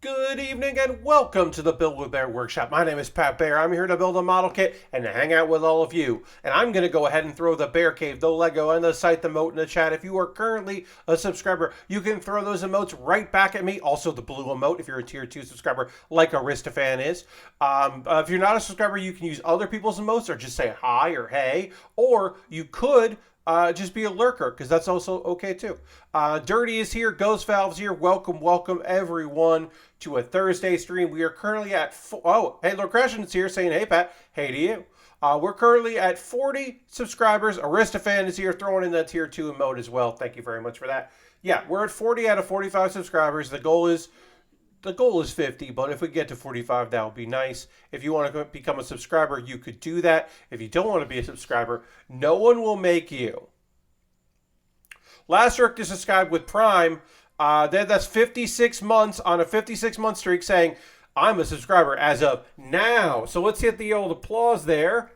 Good evening and welcome to the Build With Baer Workshop. My name is Pat Baer. I'm here to build a model kit and to hang out with all of you. And I'm going to go ahead and throw the Bear Cave, the Lego, and the site, the emote in the chat. If you are currently a subscriber, you can throw those emotes right back at me. Also the blue emote if you're a tier 2 subscriber like Aristofan is. If you're not a subscriber, you can use other people's emotes or just say hi or hey. Or you could just be a lurker, because that's also okay too. Dirty is here, Ghost Valve's here. Welcome everyone to a Thursday stream. We are currently at hey, Lord Crashion's here saying hey Pat, hey to you. We're currently at 40 subscribers. Aristofan is here throwing in that tier 2 emote as well. Thank you very much for that. Yeah, we're at 40 out of 45 subscribers. The goal is 50, but if we get to 45, that would be nice. If you want to become a subscriber, you could do that. If you don't want to be a subscriber, no one will make you. Last Rick to subscribe with Prime. That's 56 months on a 56-month streak saying, I'm a subscriber as of now. So let's hit the old applause there.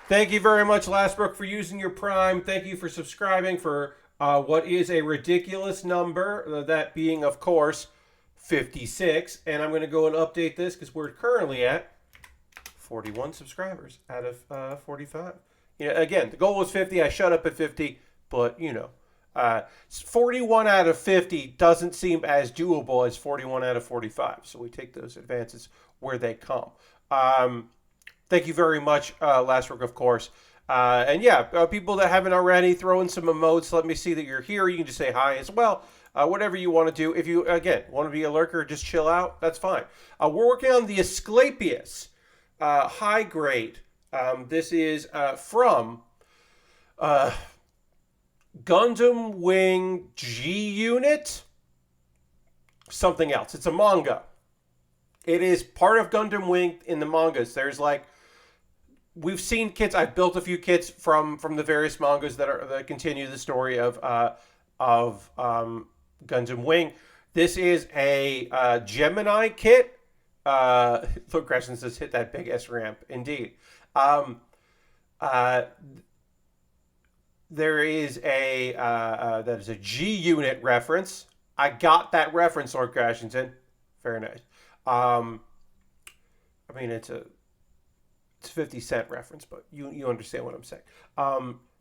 Thank you very much, Lastbrook, for using your Prime. Thank you for subscribing for what is a ridiculous number, that being, of course, 56. And I'm going to go and update this because we're currently at 41 subscribers out of 45. You know, again, the goal was 50. I shut up at 50, but, 41 out of 50 doesn't seem as doable as 41 out of 45. So we take those advances where they come. Thank you very much, Lastbrook, of course. And yeah, people that haven't already, throw in some emotes. Let me see that you're here. You can just say hi as well. Whatever you want to do. If you, again, want to be a lurker, just chill out. That's fine. We're working on the Aesculapius high grade. This is from Gundam Wing G Unit. Something else. It's a manga. It is part of Gundam Wing in the mangas. There's like, we've seen kits. I've built a few kits from the various mangas that continue the story of Gundam Wing. This is a Gemini kit. Look, Gresham says, hit that big S ramp. Indeed. There is that is a G unit reference. I got that reference, Lord Crashington. Very nice. I mean, it's a 50-cent reference, but you understand what I'm saying.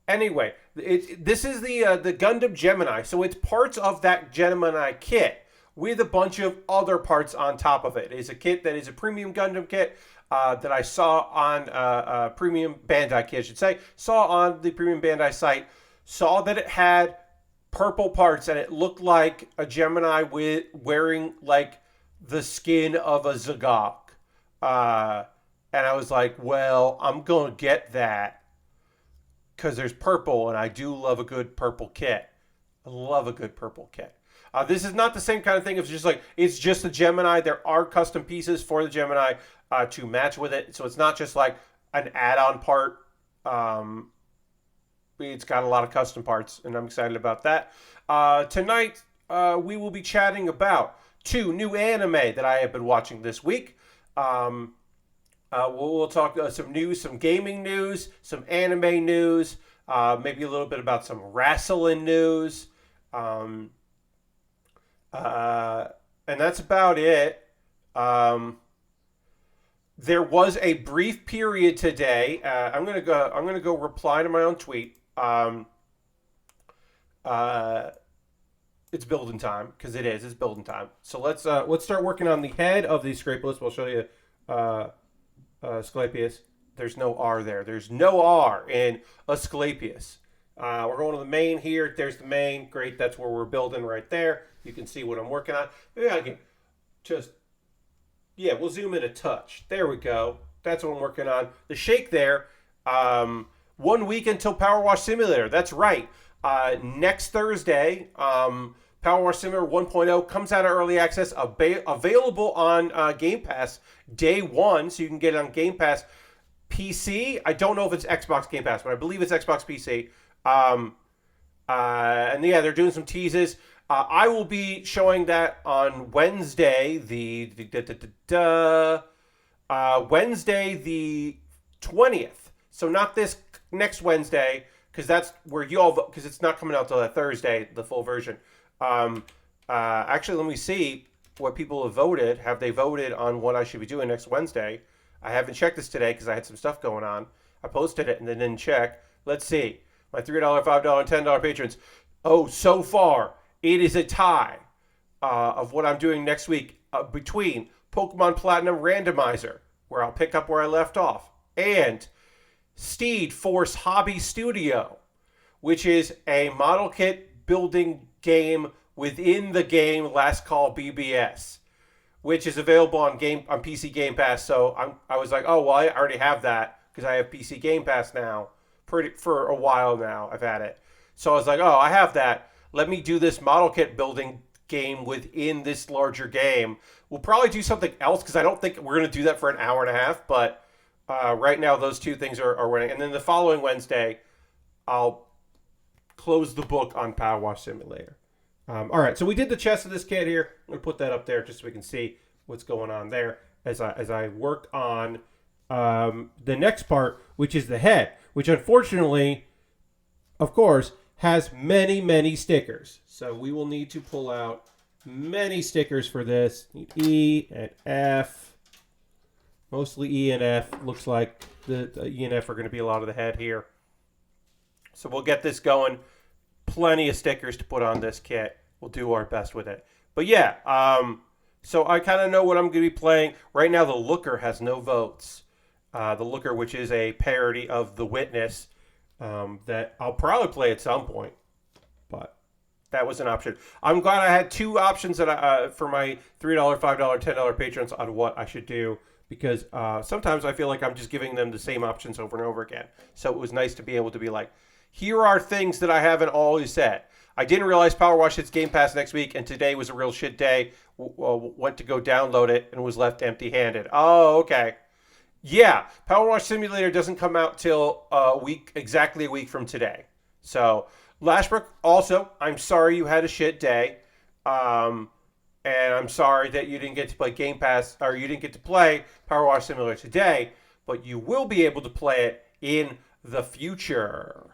Anyway, this is the Gundam Gemini, so it's parts of that Gemini kit with a bunch of other parts on top of it. It's a kit that is a premium Gundam kit that I saw on premium Bandai kit, I should say. Saw on the premium Bandai site. Saw that it had purple parts and it looked like a Gemini wearing like the skin of a Zagok. And I was like, well, I'm going to get that because there's purple, and I do love a good purple kit. I love a good purple kit. This is not the same kind of thing. It's just the Gemini. There are custom pieces for the Gemini to match with it. So it's not just like an add-on part. It's got a lot of custom parts, and I'm excited about that. Tonight, we will be chatting about 2 new anime that I have been watching this week. We'll talk some news, some gaming news, some anime news, maybe a little bit about some wrestling news. And that's about it. There was a brief period today. I'm gonna go reply to my own tweet. It's building time, because it's building time. So let's start working on the head of the Aesculapius. We'll show you Aesculapius. There's no R there. There's no R in Aesculapius. We're going to the main here. There's the main. Great. That's where we're building right there. You can see what I'm working on. Maybe I can we'll zoom in a touch. There we go. That's what I'm working on. The shake there. 1 week until Power Wash Simulator. That's right. Next Thursday, Power Wash Simulator 1.0 comes out of early access, available on Game Pass day 1, so you can get it on Game Pass PC. I don't know if it's Xbox Game Pass, but I believe it's Xbox PC. And yeah, they're doing some teases. I will be showing that on Wednesday, Wednesday the 20th. So not this next Wednesday, because that's where you all because it's not coming out till that Thursday, the full version. Actually, let me see what people have voted. Have they voted on what I should be doing next Wednesday? I haven't checked this today because I had some stuff going on. I posted it and then didn't check. Let's see. My $3, $5, and $10 patrons. Oh, so far, it is a tie of what I'm doing next week between Pokemon Platinum Randomizer, where I'll pick up where I left off, and Steed Force Hobby Studio, which is a model kit building game within the game Last Call BBS, which is available on PC Game Pass. So I was like, oh well, I already have that because I have PC Game Pass now. For a while now, I've had it. So I was like, oh, I have that. Let me do this model kit building game within this larger game. We'll probably do something else because I don't think we're going to do that for an hour and a half. But right now, those two things are running. And then the following Wednesday, I'll close the book on Power Wash Simulator. All right, so we did the chest of this kit here. I'm going to put that up there just so we can see what's going on there as I work on the next part, which is the head, which unfortunately, of course, has many, many stickers. So we will need to pull out many stickers for this. E and F. Mostly E and F. Looks like the E and F are going to be a lot of the head here. So we'll get this going. Plenty of stickers to put on this kit. We'll do our best with it. But yeah, so I kind of know what I'm going to be playing. Right now, the Looker has no votes. The Looker, which is a parody of The Witness, that I'll probably play at some point, but that was an option. I'm glad I had two options that for my $3, $5, $10 patrons on what I should do, because sometimes I feel like I'm just giving them the same options over and over again. So it was nice to be able to be like, here are things that I haven't always said. I didn't realize Power Wash hits Game Pass next week, and today was a real shit day. Went to go download it and was left empty-handed. Oh, okay. Yeah, Power Wash Simulator doesn't come out till exactly a week from today. So, Lashbrook, also, I'm sorry you had a shit day. And I'm sorry that you didn't get to play Game Pass, or you didn't get to play Power Wash Simulator today, but you will be able to play it in the future.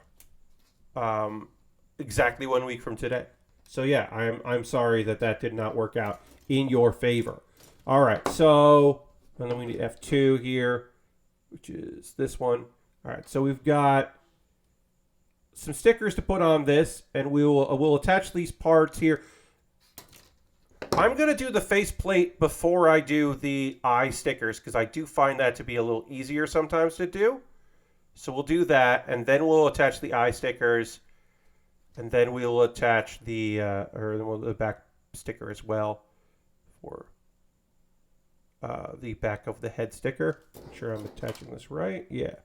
Exactly 1 week from today. So yeah, I'm sorry that did not work out in your favor. All right, so and then we need F2 here, which is this one. All right, so we've got some stickers to put on this, and we'll attach these parts here. I'm going to do the faceplate before I do the eye stickers, because I do find that to be a little easier sometimes to do. So we'll do that, and then we'll attach the eye stickers, and then we'll attach the back sticker as well for the back of the head sticker. Make sure I'm attaching this right. Yeah.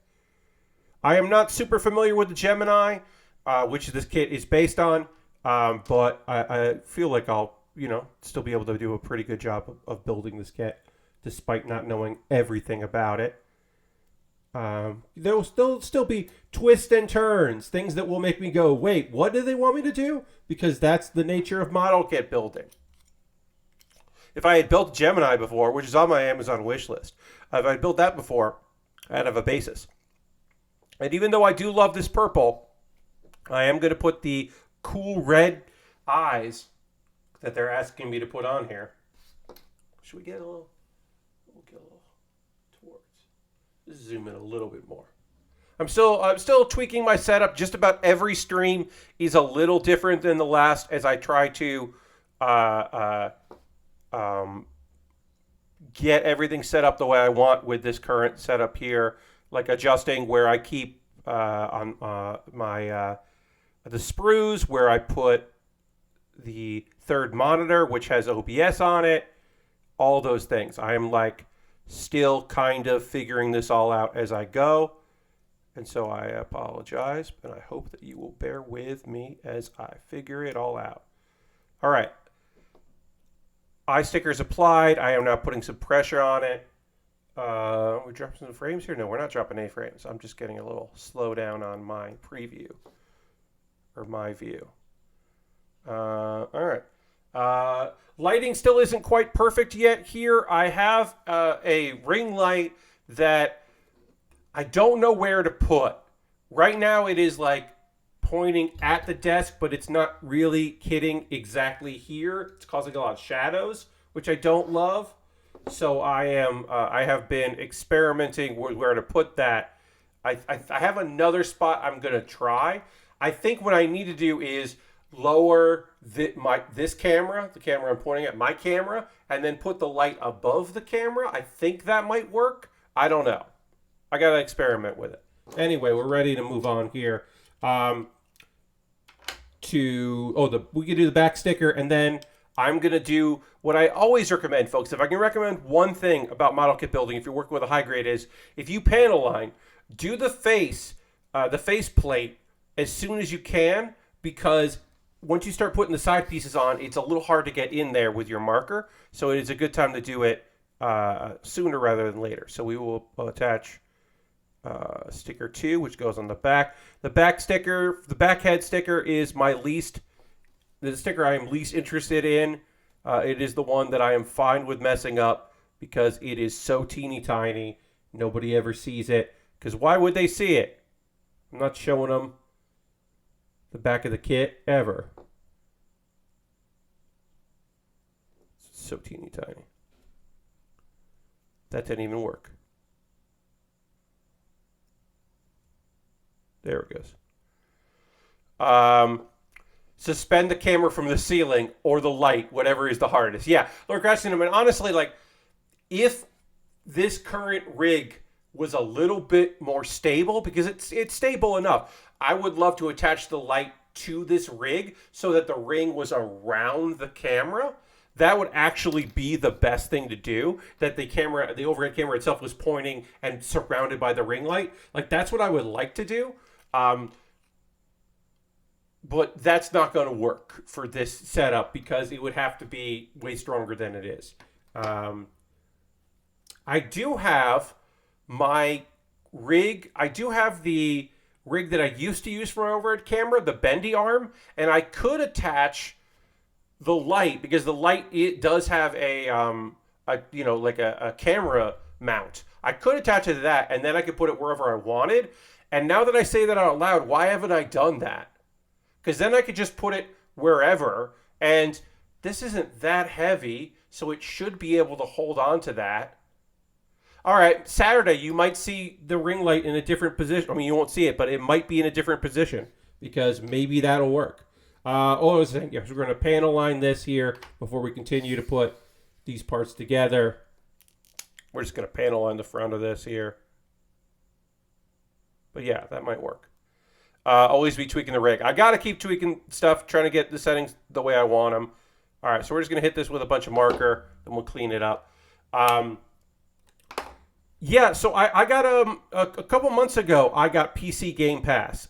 I am not super familiar with the Gemini, which this kit is based on, but I feel like I'll, still be able to do a pretty good job of building this kit, despite not knowing everything about it. There will still be twists and turns, things that will make me go, wait, what do they want me to do? Because that's the nature of model kit building. If I had built Gemini before, which is on my Amazon wish list, if I had built that before, I'd have a basis. And even though I do love this purple, I am going to put the cool red eyes that they're asking me to put on here. Should we get a little? We'll get a little towards. Let's zoom in a little bit more. I'm still tweaking my setup. Just about every stream is a little different than the last, as I try to get everything set up the way I want with this current setup here, like adjusting where I keep on my the sprues, where I put the third monitor, which has OBS on it, all those things. I am still kind of figuring this all out as I go. And so I apologize, but I hope that you will bear with me as I figure it all out. All right. Eye stickers applied. I am now putting some pressure on it. We're dropping some frames here? No, we're not dropping any frames. I'm just getting a little slow down on my preview, or my view. All right. Lighting still isn't quite perfect yet here. I have a ring light that I don't know where to put. Right now it is pointing at the desk, but it's not really hitting exactly here. It's causing a lot of shadows, which I don't love. So I have been experimenting with where to put that. I have another spot I'm gonna try. I think what I need to do is lower this camera, the camera I'm pointing at, my camera, and then put the light above the camera. I think that might work. I don't know. I gotta experiment with it. Anyway, we're ready to move on here. We can do the back sticker, and then I'm going to do what I always recommend, folks. If I can recommend one thing about model kit building, if you're working with a high grade, is if you panel line, do the face plate as soon as you can, because once you start putting the side pieces on, it's a little hard to get in there with your marker. So it is a good time to do it sooner rather than later. So we will attach sticker 2, which goes on the back. The back sticker, the back head sticker, is the sticker I am least interested in. It is the one that I am fine with messing up because it is so teeny tiny. Nobody ever sees it. Because why would they see it? I'm not showing them the back of the kit ever. It's so teeny tiny. That didn't even work. There it goes. Suspend the camera from the ceiling or the light, whatever is the hardest. Yeah, Lord Crashing, I mean, honestly, like, if this current rig was a little bit more stable, because it's stable enough, I would love to attach the light to this rig so that the ring was around the camera. That would actually be the best thing to do, that the overhead camera itself was pointing and surrounded by the ring light. Like, that's what I would like to do. But that's not going to work for this setup because it would have to be way stronger than it is. I do have my rig. I do have the rig that I used to use for my overhead camera, the bendy arm, and I could attach the light, because the light, it does have a camera mount. I could attach it to that, and then I could put it wherever I wanted. And now that I say that out loud, why haven't I done that? Because then I could just put it wherever, and this isn't that heavy, so it should be able to hold on to that. All right, Saturday, you might see the ring light in a different position. I mean, you won't see it, but it might be in a different position, because maybe that'll work. I was saying, yes, we're going to panel line this here before we continue to put these parts together. We're just going to panel line the front of this here. But yeah, that might work. Always be tweaking the rig. I got to keep tweaking stuff, trying to get the settings the way I want them. All right, so we're just going to hit this with a bunch of marker, then we'll clean it up. Yeah, so I got a couple months ago, I got PC Game Pass.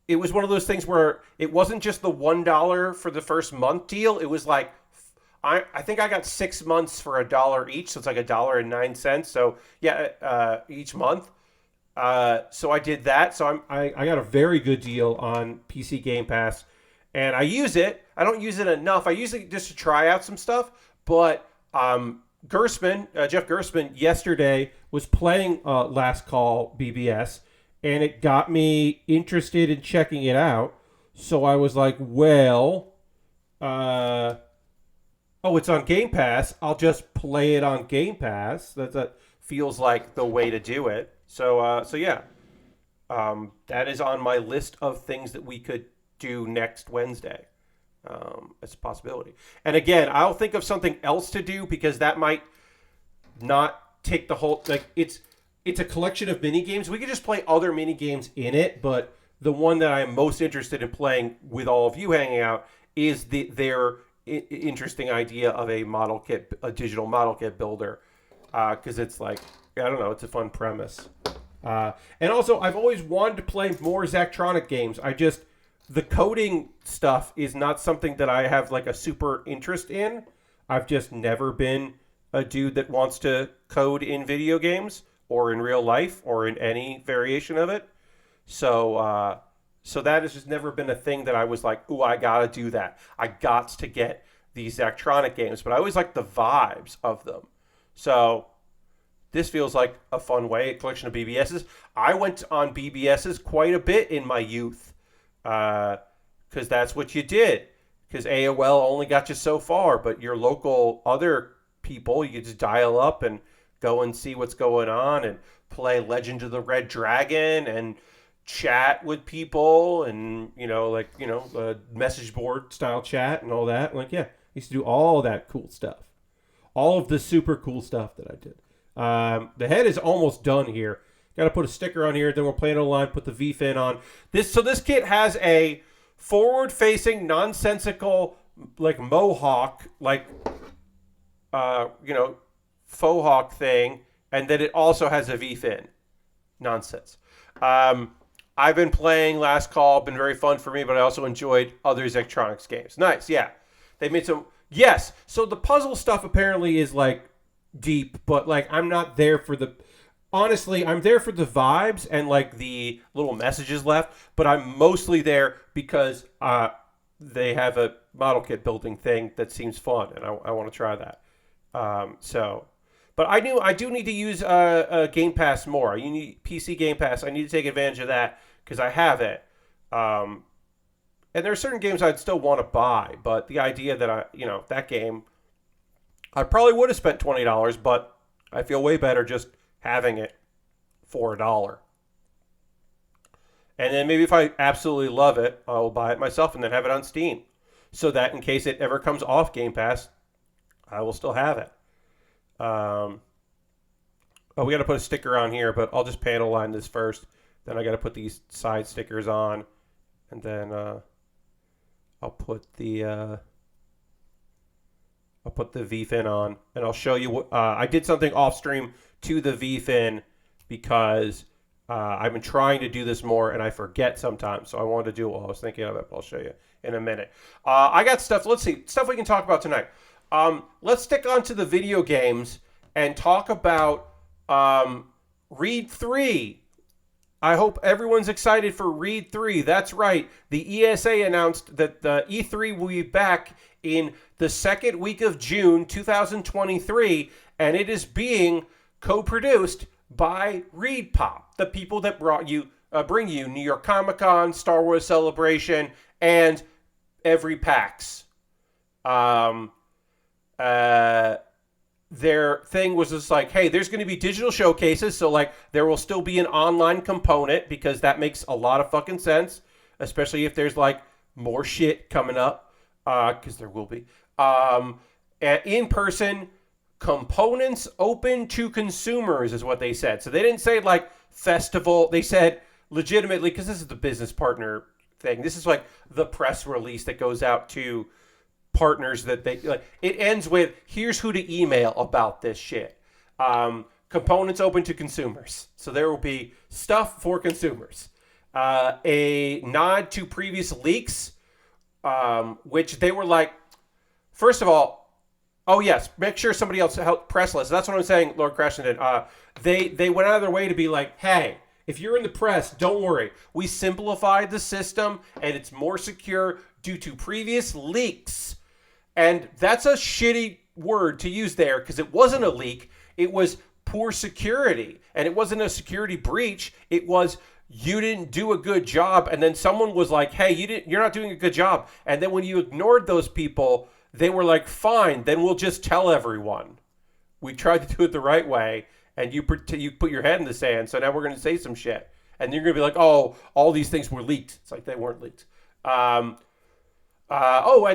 It was one of those things where it wasn't just the $1 for the first month deal. It was like, I think I got 6 months for $1 each, so it's like $1.09. So yeah, each month. So I did that. So I got a very good deal on PC Game Pass, and I use it. I don't use it enough. I use it just to try out some stuff. But Jeff Gerstmann, yesterday was playing Last Call BBS, and it got me interested in checking it out. So I was like, well, it's on Game Pass. I'll just play it on Game Pass. That feels like the way to do it. So yeah, that is on my list of things that we could do next Wednesday. It's a possibility. And again, I'll think of something else to do, because that might not take the whole, like, it's a collection of mini games. We could just play other mini games in it, but the one that I'm most interested in playing with all of you hanging out is their interesting idea of a digital model kit builder, because it's like, I don't know, it's a fun premise. And also, I've always wanted to play more Zachtronic games. The coding stuff is not something that I have like a super interest in. I've just never been a dude that wants to code in video games or in real life or in any variation of it. So that has just never been a thing that I was like, ooh, I gotta do that. I got to get these Zachtronic games, but I always like the vibes of them. So this feels like a fun way, a collection of BBSs. I went on BBSs quite a bit in my youth because that's what you did. Because AOL only got you so far, but your local other people, you could just dial up and go and see what's going on and play Legend of the Red Dragon and chat with people and, message board style chat and all that. Like, yeah, I used to do all that cool stuff. All of the super cool stuff that I did. The head is almost done here. Got to put a sticker on here. Then we'll play it online, put the V-fin on. This kit has a forward-facing, nonsensical, like, mohawk, like, faux hawk thing. And then it also has a V-fin. Nonsense. I've been playing Last Call. Been very fun for me, but I also enjoyed other Zectronics games. Nice, yeah. They made some... Yes, so the puzzle stuff apparently is, like, deep, but, like, I'm not there for the... Honestly, I'm there for the vibes and, like, the little messages left, but I'm mostly there because they have a model kit building thing that seems fun, and I want to try that. But I do need to use Game Pass more. You need PC Game Pass. I need to take advantage of that because I have it. And there are certain games I'd still want to buy, but the idea that that game, I probably would have spent $20, but I feel way better just having it for $1. And then maybe if I absolutely love it, I will buy it myself and then have it on Steam, so that in case it ever comes off Game Pass, I will still have it. We got to put a sticker on here, but I'll just panel line this first. Then I got to put these side stickers on, and then I'll put the V-fin on, and I'll show you what I did something off stream to the V-fin because I've been trying to do this more and I forget sometimes. So I wanted to do it while I was thinking of it. But I'll show you in a minute. I got stuff. Let's see, stuff we can talk about tonight. Let's stick on to the video games and talk about Read 3. I hope everyone's excited for Read 3. That's right. The ESA announced that the E3 will be back in the second week of June 2023, and it is being co-produced by Read Pop, the people that bring you New York Comic Con, Star Wars Celebration, and every PAX. Their thing was just like, hey, there's going to be digital showcases, so like there will still be an online component because that makes a lot of fucking sense, especially if there's like more shit coming up, because there will be. In person components open to consumers is what they said. So they didn't say like festival. They said legitimately, because this is the business partner thing. This is like the press release that goes out to partners that they like. It ends with, here's who to email about this shit. Components open to consumers, so there will be stuff for consumers. A nod to previous leaks, which they were like, first of all, oh yes, make sure somebody else help press list. That's what I'm saying, Lord Crashington. They went out of their way to be like, hey, if you're in the press, don't worry, we simplified the system and it's more secure due to previous leaks. And that's a shitty word to use there because it wasn't a leak. It was poor security. And it wasn't a security breach. It was you didn't do a good job. And then someone was like, hey, you're not doing a good job. And then when you ignored those people, they were like, fine, then we'll just tell everyone. We tried to do it the right way. And you put your head in the sand. So now we're going to say some shit. And you're going to be like, oh, all these things were leaked. It's like they weren't leaked. And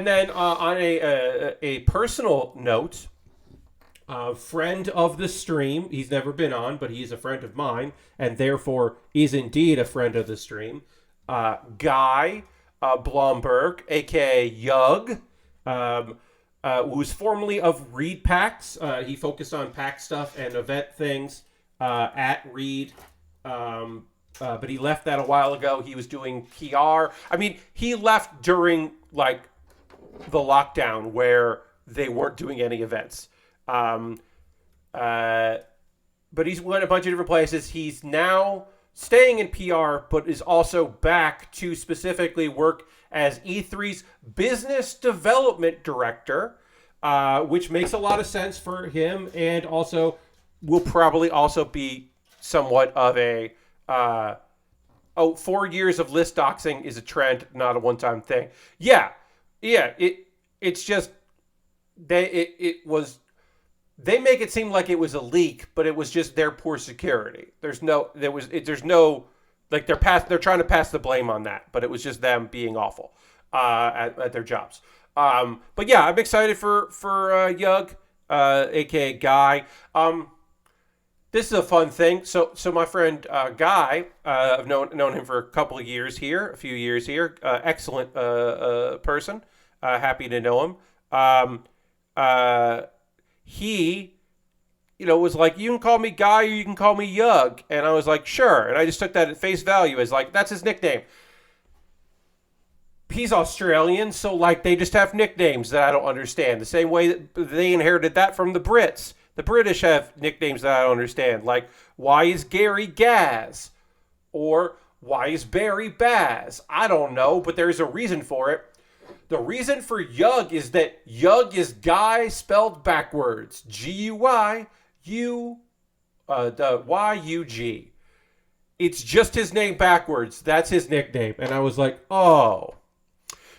then on a personal note, friend of the stream, he's never been on, but he's a friend of mine, and therefore is indeed a friend of the stream, Guy Blomberg, a.k.a. Yug, who's formerly of Read PAX. He focused on PAX stuff and event things at Read. But he left that a while ago. He was doing PR. I mean, he left during, like, the lockdown where they weren't doing any events. But he's went a bunch of different places. He's now staying in PR, but is also back to specifically work as E3's business development director, which makes a lot of sense for him and also will probably also be somewhat of a 4 years of list doxing is a trend, not a one-time thing. Yeah, yeah. It's just it was. They make it seem like it was a leak, but it was just their poor security. There's no like they're trying to pass the blame on that, but it was just them being awful at their jobs. But yeah, I'm excited for Yug, aka Guy. This is a fun thing. So my friend Guy, I've known him for a few years here. Excellent person. Happy to know him. He, was like, you can call me Guy or you can call me Yug, and I was like, sure. And I just took that at face value as like that's his nickname. He's Australian, so like they just have nicknames that I don't understand. The same way that they inherited that from the Brits. The British have nicknames that I don't understand. Like, why is Gary Gaz? Or why is Barry Baz? I don't know, but there's a reason for it. The reason for Yug is that Yug is Guy spelled backwards. Guy, the Y-U-G. It's just his name backwards. That's his nickname. And I was like, oh.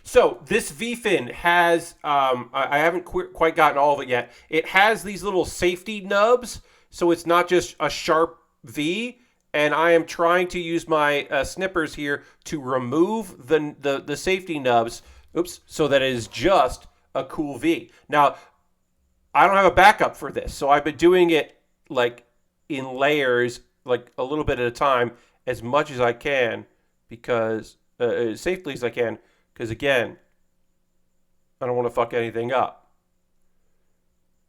So this V-fin has, I haven't quite gotten all of it yet. It has these little safety nubs, so it's not just a sharp V. And I am trying to use my snippers here to remove the safety nubs, so that it is just a cool V. Now, I don't have a backup for this, so I've been doing it like in layers, like a little bit at a time, as much as I can, because as safely as I can. Because, again, I don't want to fuck anything up.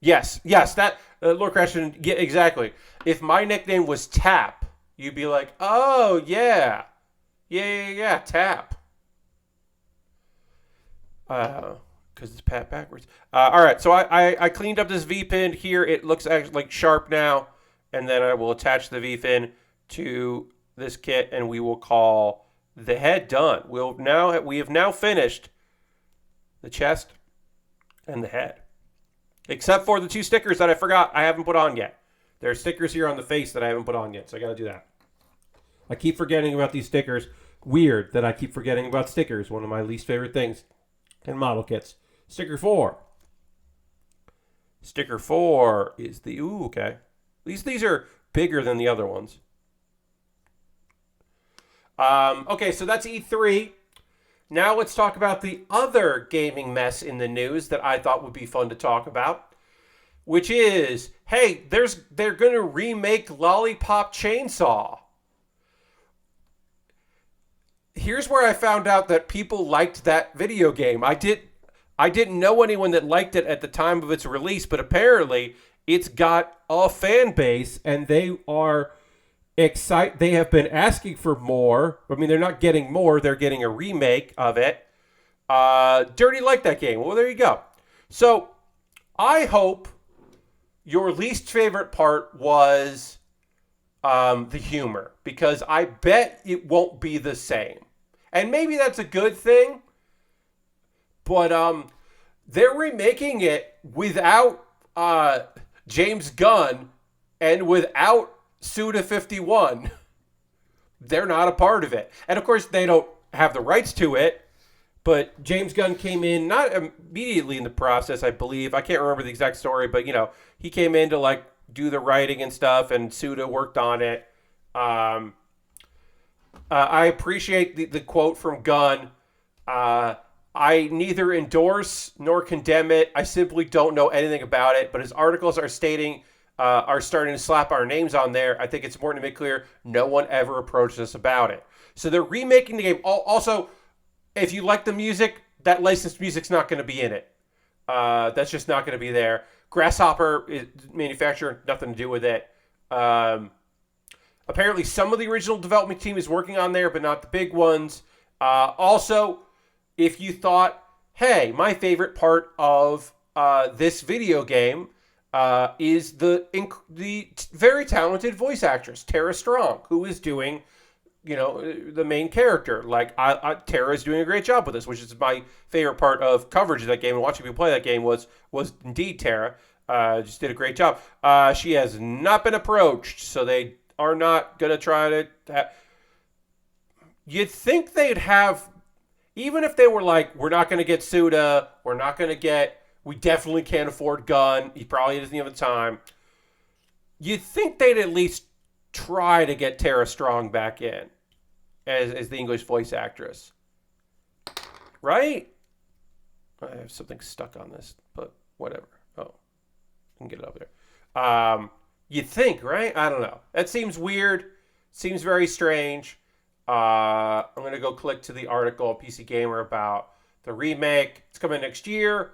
Yes, that, Lord Crashman, yeah, exactly. If my nickname was Tap, you'd be like, oh, yeah. Yeah, Tap. Because it's pat backwards. All right, so I cleaned up this V-pin here. It looks actually like sharp now. And then I will attach the V-pin to this kit, and we will call the head done. We have now finished the chest and the head, except for the two stickers that I forgot I haven't put on yet. There are stickers here on the face that I haven't put on yet, so I got to do that. I keep forgetting about these stickers. Weird that I keep forgetting about stickers. One of my least favorite things in model kits. Sticker 4. Sticker 4 is the okay. These are bigger than the other ones. Okay, so that's E3. Now let's talk about the other gaming mess in the news that I thought would be fun to talk about, which is, hey, they're going to remake Lollipop Chainsaw. Here's where I found out that people liked that video game. I didn't know anyone that liked it at the time of its release, but apparently it's got a fan base, and they are excited. They have been asking for more. I mean, they're not getting more. They're getting a remake of it. Dirty liked that game. Well, there you go. So I hope your least favorite part was the humor, because I bet it won't be the same. And maybe that's a good thing, but they're remaking it without James Gunn and without Suda51. They're not a part of it. And of course, they don't have the rights to it, but James Gunn came in, not immediately in the process, I believe. I can't remember the exact story, but, he came in to, like, do the writing and stuff, and Suda worked on it. I appreciate the quote from Gunn. I neither endorse nor condemn it. I simply don't know anything about it, but his articles are starting to slap our names on there. I think it's important to make clear no one ever approached us about it. So they're remaking the game. Also, if you like the music, that licensed music's not going to be in it. That's just not going to be there. Grasshopper is manufacturer, nothing to do with it. Apparently, some of the original development team is working on there, but not the big ones. Also, if you thought, hey, my favorite part of this video game is the very talented voice actress, Tara Strong, who is doing, the main character. Like, Tara is doing a great job with this, which is my favorite part of coverage of that game and watching people play that game was indeed Tara. Just did a great job. She has not been approached, so they are not going to try to... You'd think they'd have... Even if they were like, we're not going to get Suda, we're not going to get... We definitely can't afford Gun. He probably doesn't have the time. You'd think they'd at least try to get Tara Strong back in as the English voice actress. Right? I have something stuck on this, but whatever. Oh, I can get it up there. You'd think, right? I don't know. That seems weird. Seems very strange. I'm going to go click to the article on PC Gamer about the remake. It's coming next year.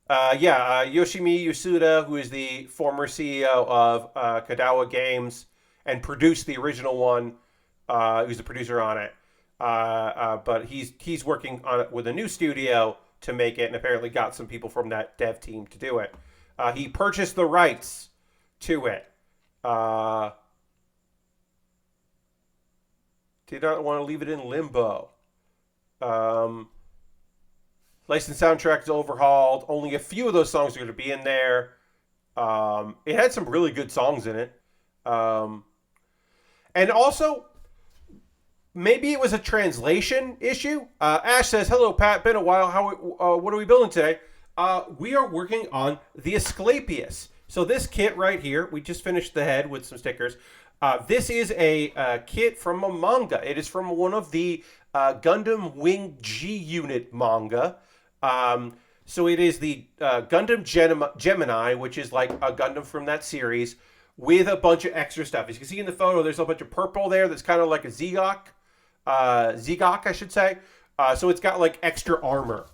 Yoshimi Yasuda, who is the former CEO of Kadawa Games and produced the original one, who's the producer on it. But he's working on it with a new studio to make it, and apparently got some people from that dev team to do it. He purchased the rights to it. Did not want to leave it in limbo. Licensed soundtrack is overhauled. Only a few of those songs are going to be in there. It had some really good songs in it. And also, maybe it was a translation issue. Ash says, "Hello, Pat. Been a while. What are we building today?" We are working on the Aesculapius. So this kit right here, we just finished the head with some stickers. This is a kit from a manga. It is from one of the Gundam Wing G Unit manga. So it is the Gundam Gemini, which is like a Gundam from that series, with a bunch of extra stuff. As you can see in the photo, there's a bunch of purple there that's kind of like a Zegok, I should say. So it's got like extra armor.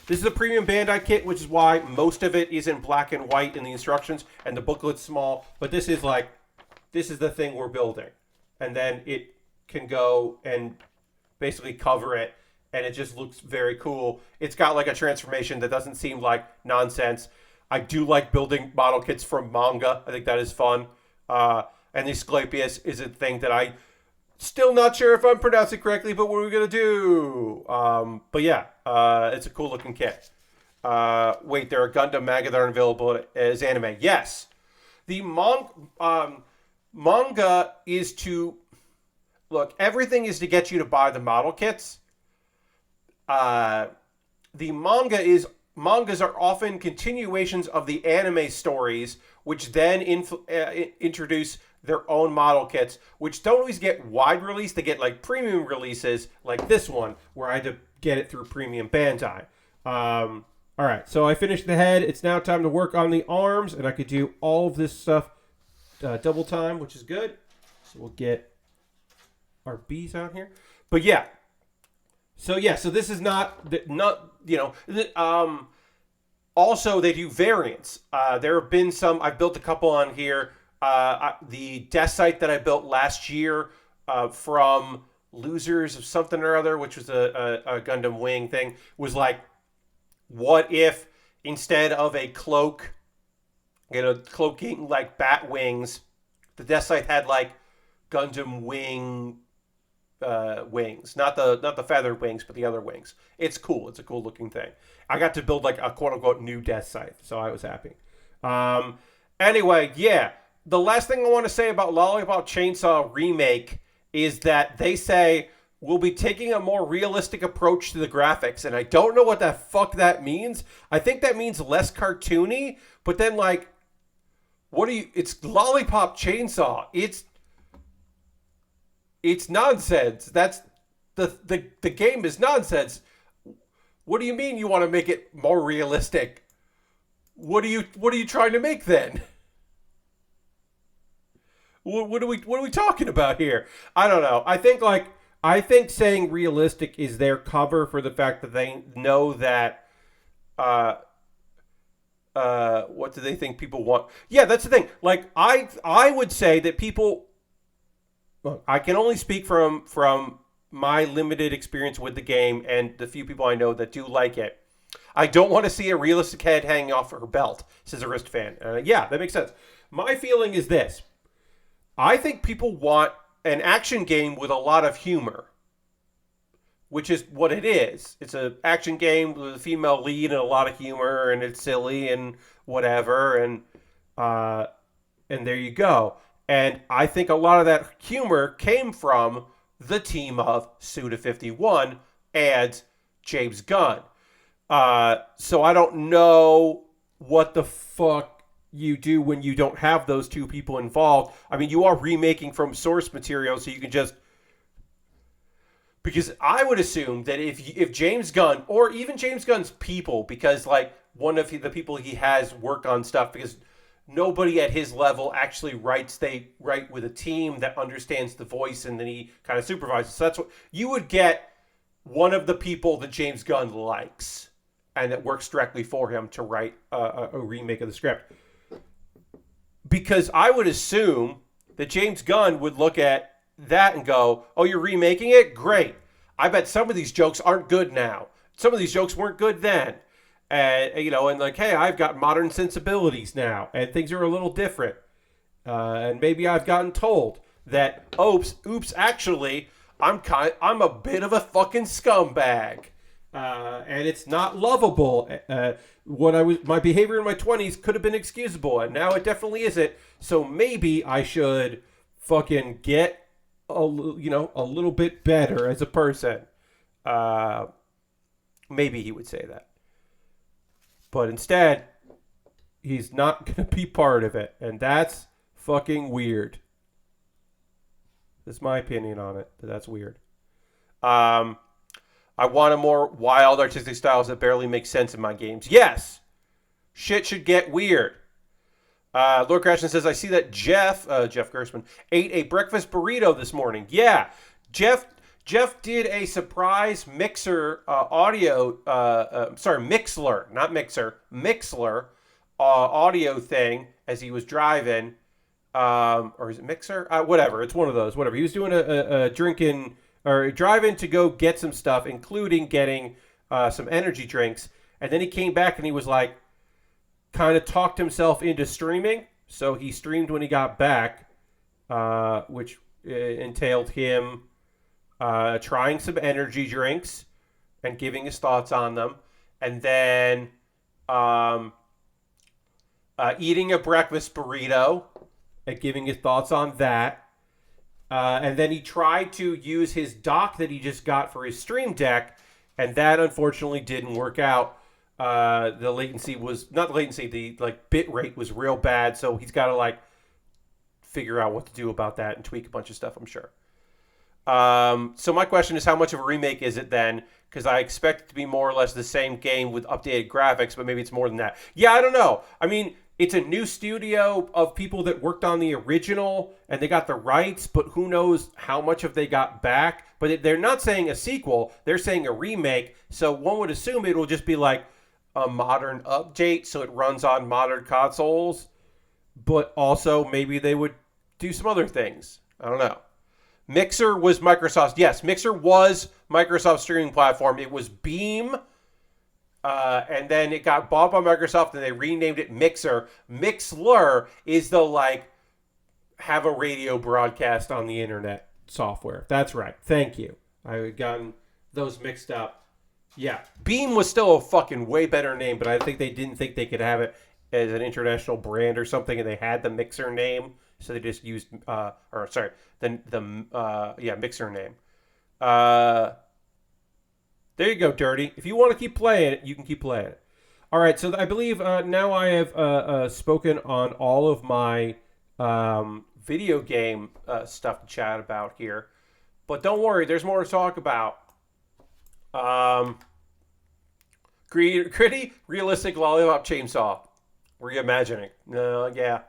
This is a premium Bandai kit, which is why most of it is in black and white in the instructions, and the booklet's small. But this is the thing we're building. And then it can go and basically cover it, and it just looks very cool. It's got like a transformation that doesn't seem like nonsense. I do like building model kits from manga. I think that is fun. And the Aesculapius is a thing that I still not sure if I'm pronouncing correctly, but what are we going to do? But yeah, it's a cool looking kit. Wait, there are Gundam manga that are available as anime. Yes. The manga is to... Look, everything is to get you to buy the model kits. The mangas are often continuations of the anime stories, which then introduce their own model kits, which don't always get wide release. They get like premium releases, like this one, where I had to get it through Premium Bandai. All right, so I finished the head. It's now time to work on the arms, and I could do all of this stuff double time, which is good. So we'll get our B's out here. But yeah. So this is not also they do variants. There have been some, I've built a couple on here. The death site that I built last year from Losers of something or other, which was a Gundam Wing thing, was like, what if instead of a cloak, cloaking like bat wings, the death site had like Gundam Wing wings, not the feathered wings, but the other wings. It's cool. It's a cool looking thing. I got to build like a quote unquote new death scythe, so I was happy. Anyway, yeah. The last thing I want to say about Lollipop Chainsaw Remake is that they say we'll be taking a more realistic approach to the graphics, and I don't know what the fuck that means. I think that means less cartoony, but then like, what do you? It's Lollipop Chainsaw. It's nonsense. That's the game is nonsense. What do you mean you want to make it more realistic? What are you trying to make then? What are we talking about here? I don't know. I think saying realistic is their cover for the fact that they know that what do they think people want? Yeah, that's the thing. Like I would say that people, look, I can only speak from my limited experience with the game and the few people I know that do like it. I don't want to see a realistic head hanging off her belt, says a Rist fan. Yeah, that makes sense. My feeling is this. I think people want an action game with a lot of humor. which is what it is. It's an action game with a female lead and a lot of humor, and it's silly and whatever, uh, and there you go. And I think a lot of that humor came from the team of Suda51 and James Gunn. So I don't know what the fuck you do when you don't have those two people involved. I mean, you are remaking from source material, so you can just... Because I would assume that if James Gunn, or even James Gunn's people, because like one of the people he has work on stuff, because nobody at his level actually writes. They write with a team that understands the voice, and then he kind of supervises. So that's what you would get, one of the people that James Gunn likes and that works directly for him to write a remake of the script. Because I would assume that James Gunn would look at that and go, oh, you're remaking it? Great. I bet some of these jokes aren't good now. Some of these jokes weren't good then. And like, hey, I've got modern sensibilities now, and things are a little different. And maybe I've gotten told that, oops, actually, I'm a bit of a fucking scumbag. And it's not lovable. My behavior in my 20s could have been excusable, and now it definitely isn't. So maybe I should fucking get a little bit better as a person. Maybe he would say that. But instead, he's not going to be part of it. And that's fucking weird. That's my opinion on it. That's weird. I want a more wild artistic styles that barely make sense in my games. Yes! Shit should get weird. Lord Crashton says, I see that Jeff Gershman, ate a breakfast burrito this morning. Yeah. Jeff did a surprise Mixer Mixler, not Mixer, Mixler audio thing as he was driving. Or is it Mixer? Whatever. It's one of those. Whatever. He was doing a drinking or driving to go get some stuff, including getting some energy drinks. And then he came back and he was like, kind of talked himself into streaming. So he streamed when he got back, which entailed him trying some energy drinks and giving his thoughts on them. And then eating a breakfast burrito and giving his thoughts on that. And then he tried to use his dock that he just got for his Stream Deck, and that unfortunately didn't work out. The latency was not the latency, the bit rate was real bad, so he's got to figure out what to do about that and tweak a bunch of stuff, I'm sure. So my question is, how much of a remake is it then? Because I expect it to be more or less the same game with updated graphics, but maybe it's more than that. Yeah, I don't know. I mean, it's a new studio of people that worked on the original, and they got the rights, but who knows how much of they got back. But they're not saying a sequel, they're saying a remake, so one would assume it will just be like a modern update, so it runs on modern consoles, but also maybe they would do some other things. I don't know. Mixer was Microsoft's. Yes, Mixer was Microsoft's streaming platform. It was Beam, and then it got bought by Microsoft, and they renamed it Mixer. Mixler is the have a radio broadcast on the internet software. That's right. Thank you. I had gotten those mixed up. Yeah, Beam was still a fucking way better name, but I think they didn't think they could have it as an international brand or something, and they had the Mixer name. So they just used, Mixer name. There you go, Dirty. If you want to keep playing it, you can keep playing it. All right, so I believe now I have spoken on all of my video game stuff to chat about here. But don't worry, there's more to talk about. Gritty, realistic lollipop chainsaw. Reimagining. Yeah.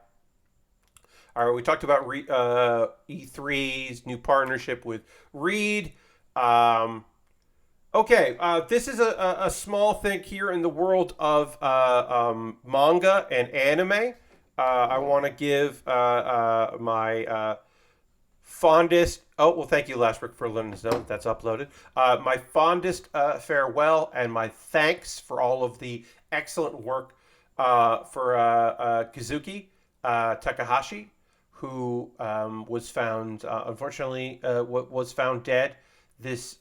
All right, we talked about E3's new partnership with Reed. Okay, this is a small thing here in the world of manga and anime. I want to give my fondest... Oh, well, thank you, Lashbrook, for letting us know that that's uploaded. My fondest farewell and my thanks for all of the excellent work for Kazuki Takahashi, who was found, unfortunately, was found dead. this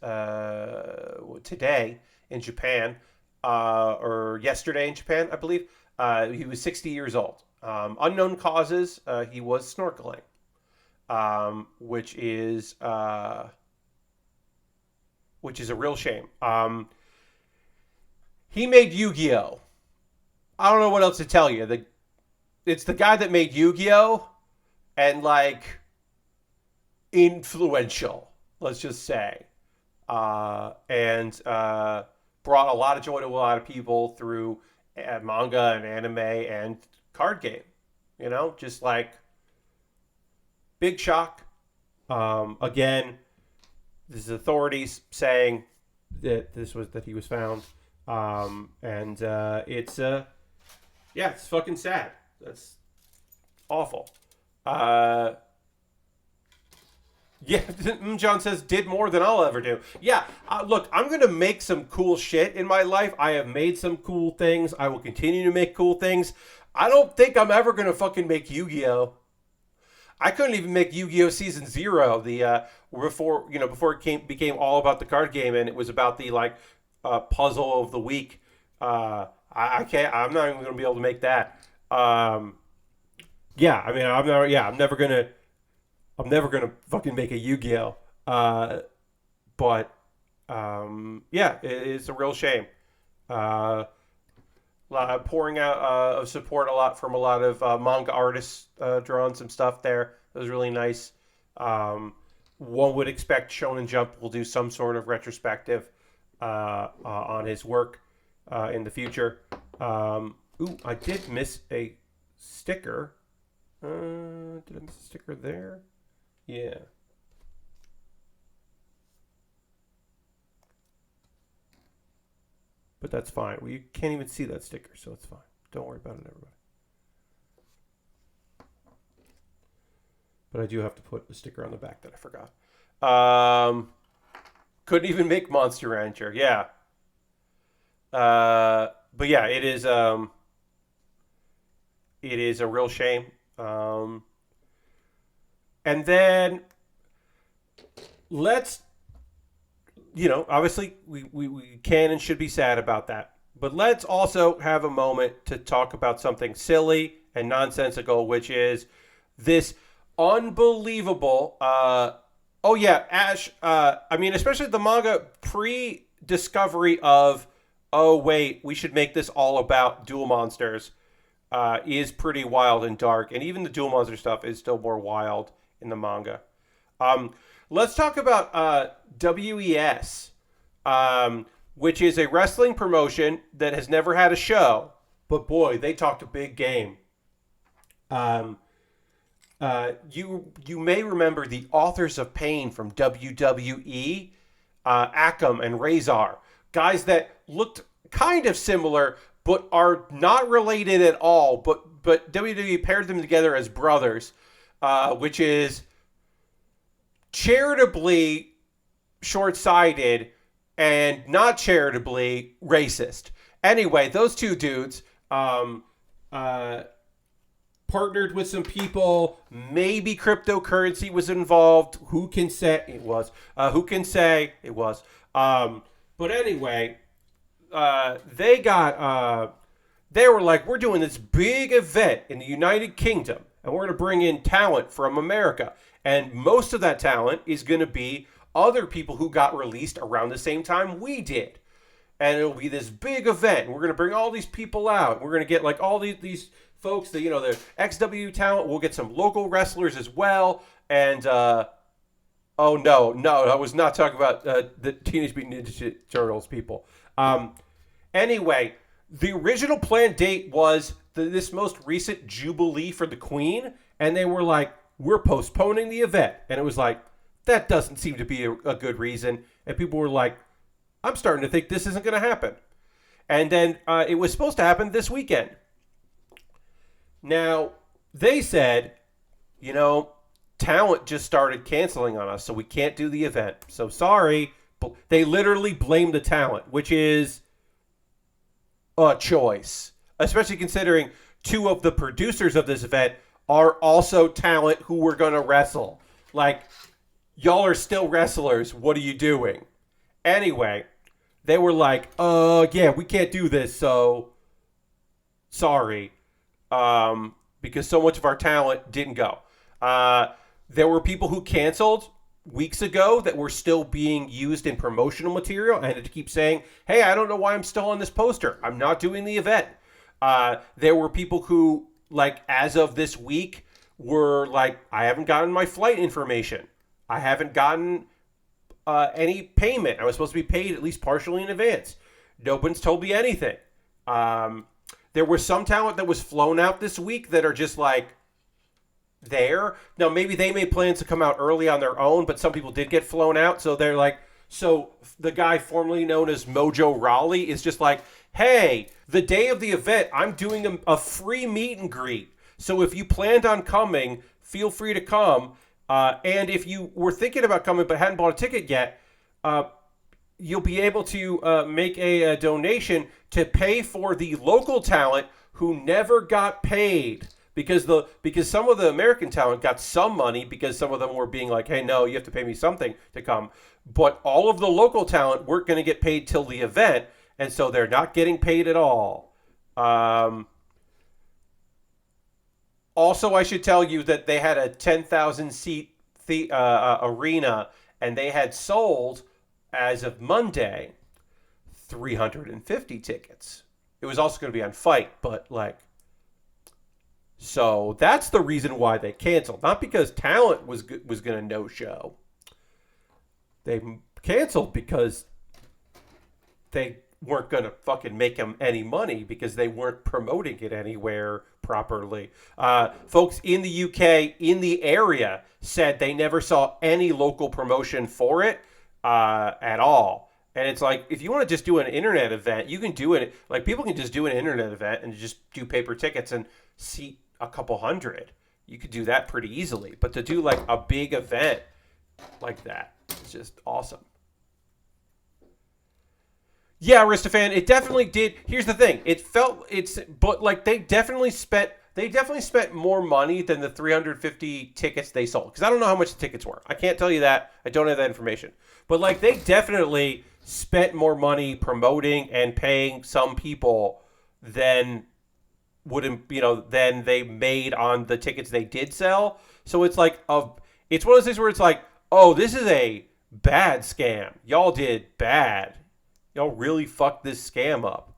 today in Japan, or yesterday in Japan, I believe. He was 60 years old. Unknown causes. He was snorkeling, which is a real shame. He made Yu-Gi-Oh! I don't know what else to tell you. It's the guy that made Yu-Gi-Oh! And like influential, let's just say, and brought a lot of joy to a lot of people through manga and anime and card game. Just like big shock. Again, this is authorities saying that he was found, and it's it's fucking sad. That's awful. John says, did more than I'll ever do. Yeah, look, I'm going to make some cool shit in my life. I have made some cool things. I will continue to make cool things. I don't think I'm ever going to fucking make Yu-Gi-Oh! I couldn't even make Yu-Gi-Oh! Season 0, before it became all about the card game, and it was about the, puzzle of the week. I can't, I'm not even going to be able to make that. I'm never gonna fucking make a Yu-Gi-Oh. It's a real shame. Pouring out of support a lot from a lot of manga artists, drawing some stuff there. It was really nice. One would expect Shonen Jump will do some sort of retrospective on his work in the future. I did miss a sticker. Did I miss a sticker there? Yeah. But that's fine. Well, you can't even see that sticker, so it's fine. Don't worry about it, everybody. But I do have to put a sticker on the back that I forgot. Couldn't even make Monster Rancher. Yeah. But yeah, it is a real shame. And then let's, obviously we can and should be sad about that. But let's also have a moment to talk about something silly and nonsensical, which is this unbelievable, Ash, especially the manga pre-discovery of, oh, wait, we should make this all about dual monsters, is pretty wild and dark. And even the dual monster stuff is still more wild in the manga. Let's talk about WES, which is a wrestling promotion that has never had a show. But boy, they talked a big game. You may remember the Authors of Pain from WWE, Akam and Razor. Guys that looked kind of similar, but are not related at all. But WWE paired them together as brothers, which is charitably short-sighted and not charitably racist. Anyway, those two dudes partnered with some people. Maybe cryptocurrency was involved. Who can say it was? But anyway, they were like, we're doing this big event in the United Kingdom, and we're going to bring in talent from America. And most of that talent is going to be other people who got released around the same time we did. And it'll be this big event. We're going to bring all these people out. We're going to get all these folks, the XW talent. We'll get some local wrestlers as well. And, I was not talking about the Teenage Mutant Ninja Turtles people. Anyway, the original planned date was this most recent Jubilee for the Queen. And they were like, we're postponing the event. And it was like, that doesn't seem to be a good reason. And people were like, I'm starting to think this isn't going to happen. And then it was supposed to happen this weekend. Now, they said, talent just started canceling on us, so we can't do the event. So sorry. But they literally blamed the talent, which is a choice. Especially considering two of the producers of this event are also talent who were going to wrestle. y'all are still wrestlers. What are you doing? Anyway, they were like, yeah, we can't do this, so sorry. Because so much of our talent didn't go. There were people who canceled weeks ago that were still being used in promotional material. I had to keep saying, hey, I don't know why I'm still on this poster. I'm not doing the event. There were people who, like, as of this week, were like, I haven't gotten my flight information. I haven't gotten any payment. I was supposed to be paid at least partially in advance. No one's told me anything. There was some talent that was flown out this week that are just like there. Now, maybe they made plans to come out early on their own, but some people did get flown out. So they're like, so the guy formerly known as Mojo Raleigh is just like, hey, the day of the event, I'm doing a free meet and greet. So if you planned on coming, feel free to come. And if you were thinking about coming but hadn't bought a ticket yet, you'll be able to make a donation to pay for the local talent who never got paid. Because some of the American talent got some money because some of them were being like, hey, no, you have to pay me something to come. But all of the local talent weren't going to get paid till the event, and so they're not getting paid at all. Also, I should tell you that they had a 10,000-seat arena, and they had sold, as of Monday, 350 tickets. It was also going to be on Fight, but like... So that's the reason why they canceled. Not because talent was going to no-show. They canceled because they weren't going to fucking make them any money because they weren't promoting it anywhere properly. Folks in the UK, in the area, said they never saw any local promotion for it at all. And it's like, if you want to just do an internet event, you can do it. Like, people can just do an internet event and just do paper tickets and seat a couple hundred. You could do that pretty easily. But to do like a big event like that, it's just awesome. Yeah, Aristofan, it definitely did. Here's the thing. But like they definitely spent more money than the 350 tickets they sold. Because I don't know how much the tickets were. I can't tell you that. I don't have that information. But like they definitely spent more money promoting and paying some people than than they made on the tickets they did sell. So it's like it's one of those things where it's like, oh, this is a bad scam. Y'all did bad. Y'all really fucked this scam up.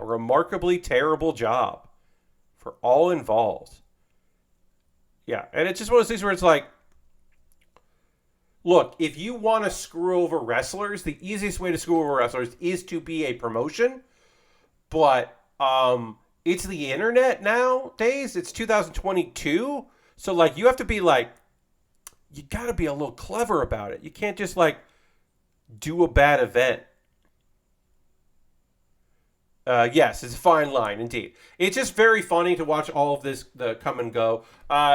Remarkably terrible job for all involved. Yeah, and it's just one of those things where it's like, look, if you want to screw over wrestlers, the easiest way to screw over wrestlers is to be a promotion. But it's the internet nowadays. It's 2022. So, like, you have to be, like, you got to be a little clever about it. You can't just, like, do a bad event. Yes, it's a fine line, indeed. It's just very funny to watch all of this come and go.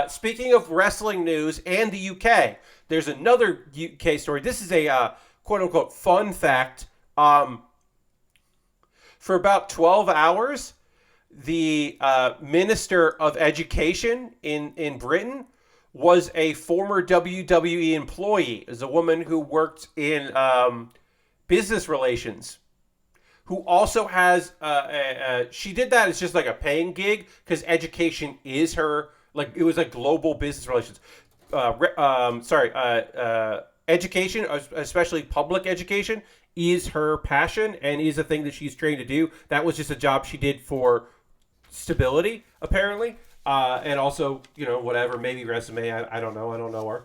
Speaking of wrestling news and the UK, there's another UK story. This is a quote-unquote fun fact. For about 12 hours, the Minister of Education in Britain was a former WWE employee. Is a woman who worked in business relations, who also has she did that as just like a paying gig because education is her, like, it was like global business relations. Education, especially public education, is her passion and is a thing that she's trained to do. That was just a job she did for stability, apparently. And also, whatever, maybe resume. I don't know. I don't know her.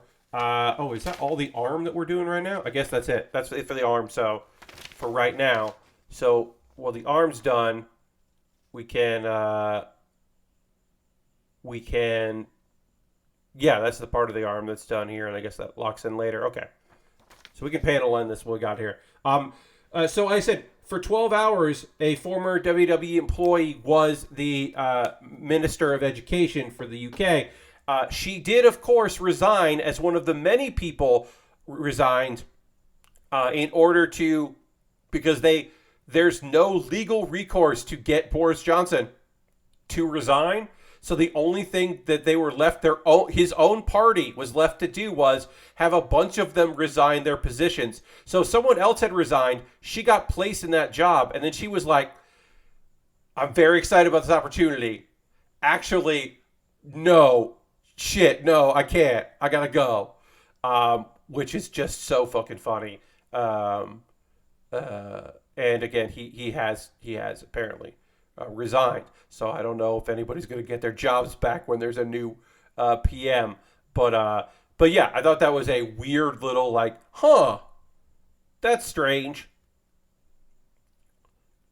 Is that all the arm that we're doing right now? I guess that's it. That's it for the arm. So for right now. So while the arm's done, we can, yeah, that's the part of the arm that's done here. And I guess that locks in later. Okay. So we can panel in this what we got here. So I said, for 12 hours, a former WWE employee was the Minister of Education for the UK. She did, of course, resign as one of the many people resigned in order to, because there's no legal recourse to get Boris Johnson to resign. So the only thing that they were left, his own party was left to do was have a bunch of them resign their positions. So someone else had resigned. She got placed in that job, and then she was like, "I'm very excited about this opportunity. Actually, no, shit, no, I can't. I gotta go." Which is just so fucking funny. Um, and again, he has apparently resigned. So I don't know if anybody's going to get their jobs back when there's a new PM. But yeah, I thought that was a weird little like, huh? That's strange.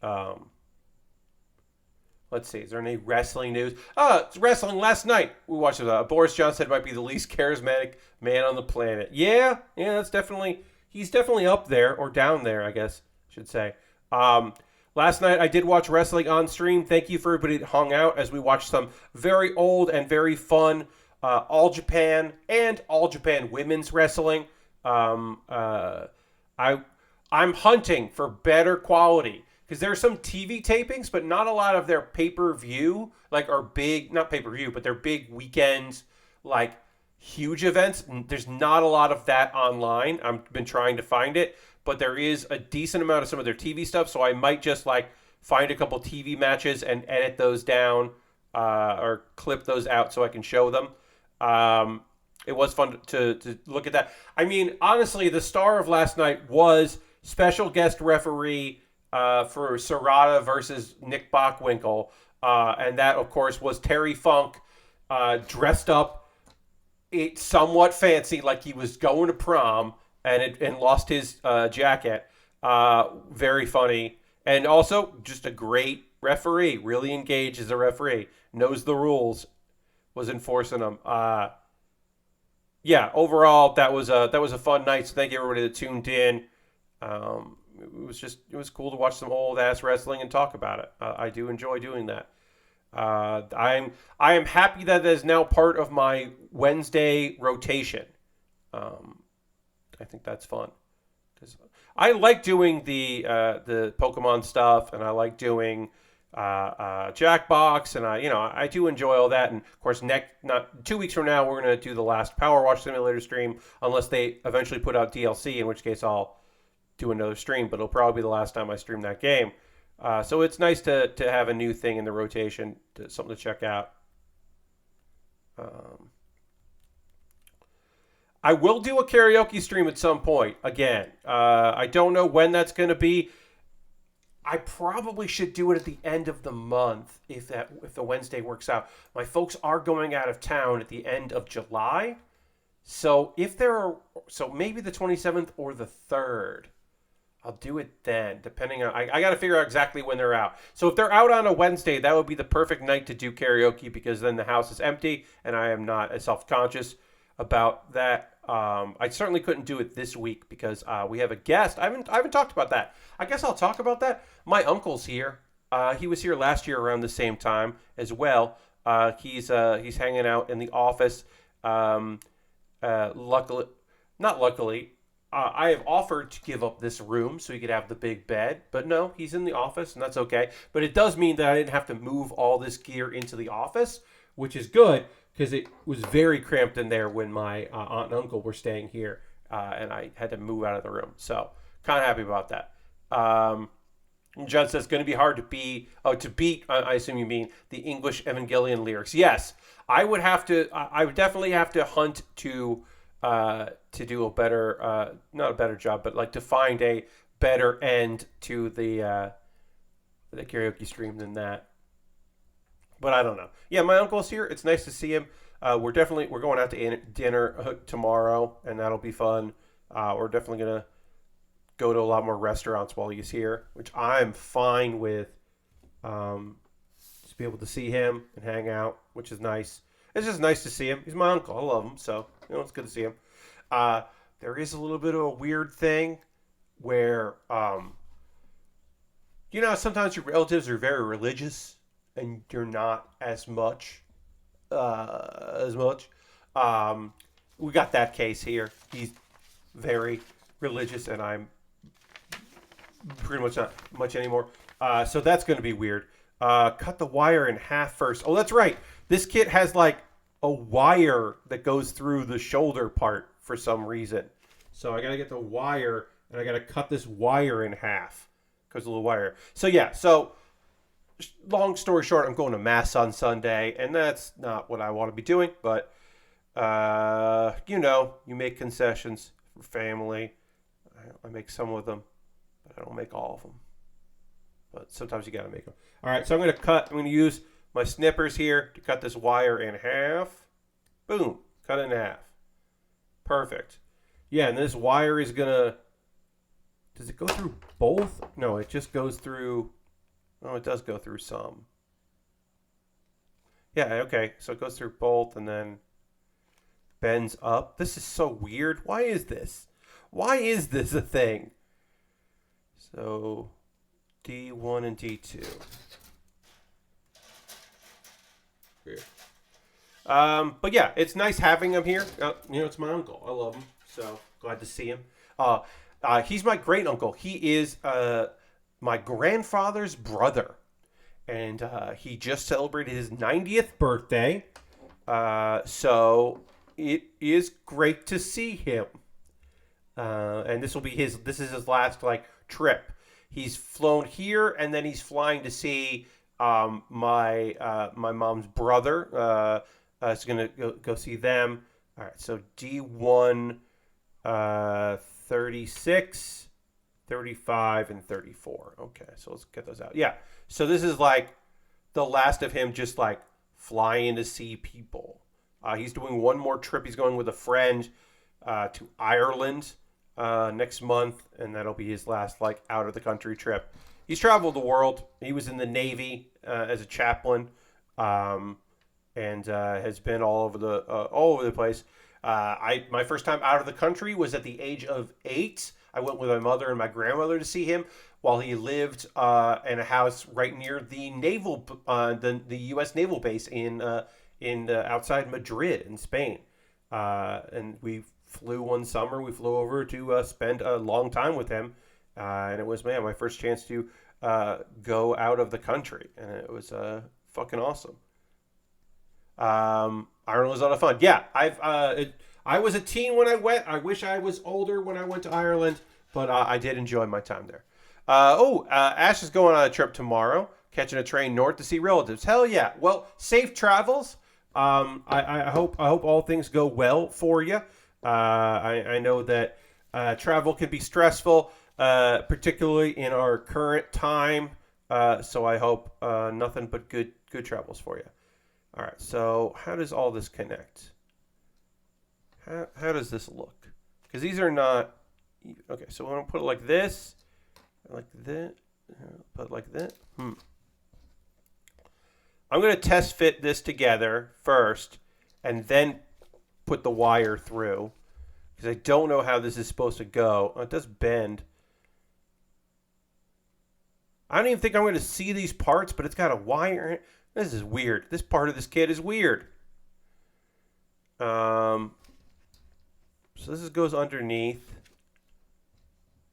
Um, let's see. Is there any wrestling news? It's wrestling last night. We watched it. Boris Johnson might be the least charismatic man on the planet. Yeah, that's definitely. He's definitely up there or down there, I guess I should say. Last night I did watch wrestling on stream. Thank you for everybody that hung out as we watched some very old and very fun All Japan and All Japan women's wrestling. I'm hunting for better quality because there are some TV tapings, but not a lot of their pay-per-view, like are big, not pay-per-view, but they're big weekends, like huge events. There's not a lot of that online. I've been trying to find it, but there is a decent amount of some of their TV stuff. So I might just like find a couple TV matches and edit those down or clip those out so I can show them. It was fun to look at that. I mean, honestly, the star of last night was special guest referee for Serrata versus Nick Bockwinkel. And that, of course, was Terry Funk dressed up it somewhat fancy, like he was going to prom and lost his jacket. Very funny. And also just a great referee. Really engaged as a referee. Knows the rules. Was enforcing them. Yeah, overall that was a fun night. So thank you everybody that tuned in. It was cool to watch some old ass wrestling and talk about it. I do enjoy doing that. I am happy that is now part of my Wednesday rotation. I think that's fun because I like doing the Pokemon stuff, and I like doing Jackbox, and I do enjoy all that. And of course, not 2 weeks from now, we're gonna do the last Power Wash Simulator stream, unless they eventually put out DLC, in which case I'll do another stream. But it'll probably be the last time I stream that game. So it's nice to have a new thing in the rotation, something to check out. I will do a karaoke stream at some point again. I don't know when that's going to be. I probably should do it at the end of the month if the Wednesday works out. My folks are going out of town at the end of July, so maybe the 27th or the 3rd. I'll do it then, depending on... I got to figure out exactly when they're out. So if they're out on a Wednesday, that would be the perfect night to do karaoke because then the house is empty and I am not as self-conscious about that. I certainly couldn't do it this week because we have a guest. I haven't talked about that. I guess I'll talk about that. My uncle's here. He was here last year around the same time as well. He's hanging out in the office. Luckily, I have offered to give up this room so he could have the big bed, but no, he's in the office, and that's okay. But it does mean that I didn't have to move all this gear into the office, which is good, because it was very cramped in there when my aunt and uncle were staying here, and I had to move out of the room. So, kind of happy about that. John says, it's going to be hard to beat, I assume you mean the English Evangelion lyrics. Yes, I would definitely have to hunt to do a better, not a better job, but like to find a better end to the karaoke stream than that. But I don't know. Yeah, my uncle's here. It's nice to see him. We're going out to dinner tomorrow, and that'll be fun. We're definitely gonna go to a lot more restaurants while he's here, which I'm fine with. Just be able to see him and hang out, which is nice. It's just nice to see him. He's my uncle. I love him, so it's good to see him. There is a little bit of a weird thing where, sometimes your relatives are very religious and you're not as much. We got that case here. He's very religious and I'm pretty much not much anymore. So that's going to be weird. Cut the wire in half first. Oh, that's right. This kit has like a wire that goes through the shoulder part for some reason. So I gotta get the wire and I gotta cut this wire in half because of the wire. So yeah, so long story short, I'm going to mass on Sunday, and that's not what I want to be doing. But you make concessions for family. I make some of them, but I don't make all of them. But sometimes you gotta make them. All right, so I'm gonna use my snippers here to cut this wire in half. Boom, cut it in half. Perfect. Yeah, and this wire is gonna. Does it go through both? No, it just goes through. Oh, it does go through some. Yeah, okay. So it goes through both and then bends up. This is so weird. Why is this? Why is this a thing? So D1 and D2. Weird. But yeah, it's nice having him here. It's my uncle. I love him. So glad to see him. He's my great uncle. He is my grandfather's brother, and he just celebrated his 90th birthday. So it is great to see him. And this is his last trip. He's flown here, and then he's flying to see my mom's brother. He's gonna go see them. All right, so D1, 36, 35, and 34. Okay, so let's get those out. Yeah, so this is the last of him just flying to see people. He's doing one more trip. He's going with a friend to Ireland next month, and that'll be his last out of the country trip. He's traveled the world. He was in the Navy as a chaplain, and has been all over the place. My first time out of the country was at the age of 8. I went with my mother and my grandmother to see him while he lived in a house right near the the U.S. naval base in outside Madrid in Spain. And we flew one summer. We flew over to spend a long time with him, and it was my first chance to go out of the country, and it was fucking awesome. Ireland was a lot of fun. Yeah, I was a teen when I went. I wish I was older when I went to Ireland, but I did enjoy my time there. Ash is going on a trip tomorrow, catching a train north to see relatives. Hell yeah! Well, safe travels. I hope all things go well for you. I know that travel can be stressful, particularly in our current time. So I hope nothing but good travels for you. All right, so how does all this connect? How does this look? Because these are not... Okay, so we're going to put it like this. Like this. Put it like this. I'm going to test fit this together first, and then put the wire through. Because I don't know how this is supposed to go. Oh, it does bend. I don't even think I'm going to see these parts, but it's got a wire in it. This is weird. This part of this kit is weird. So this goes underneath.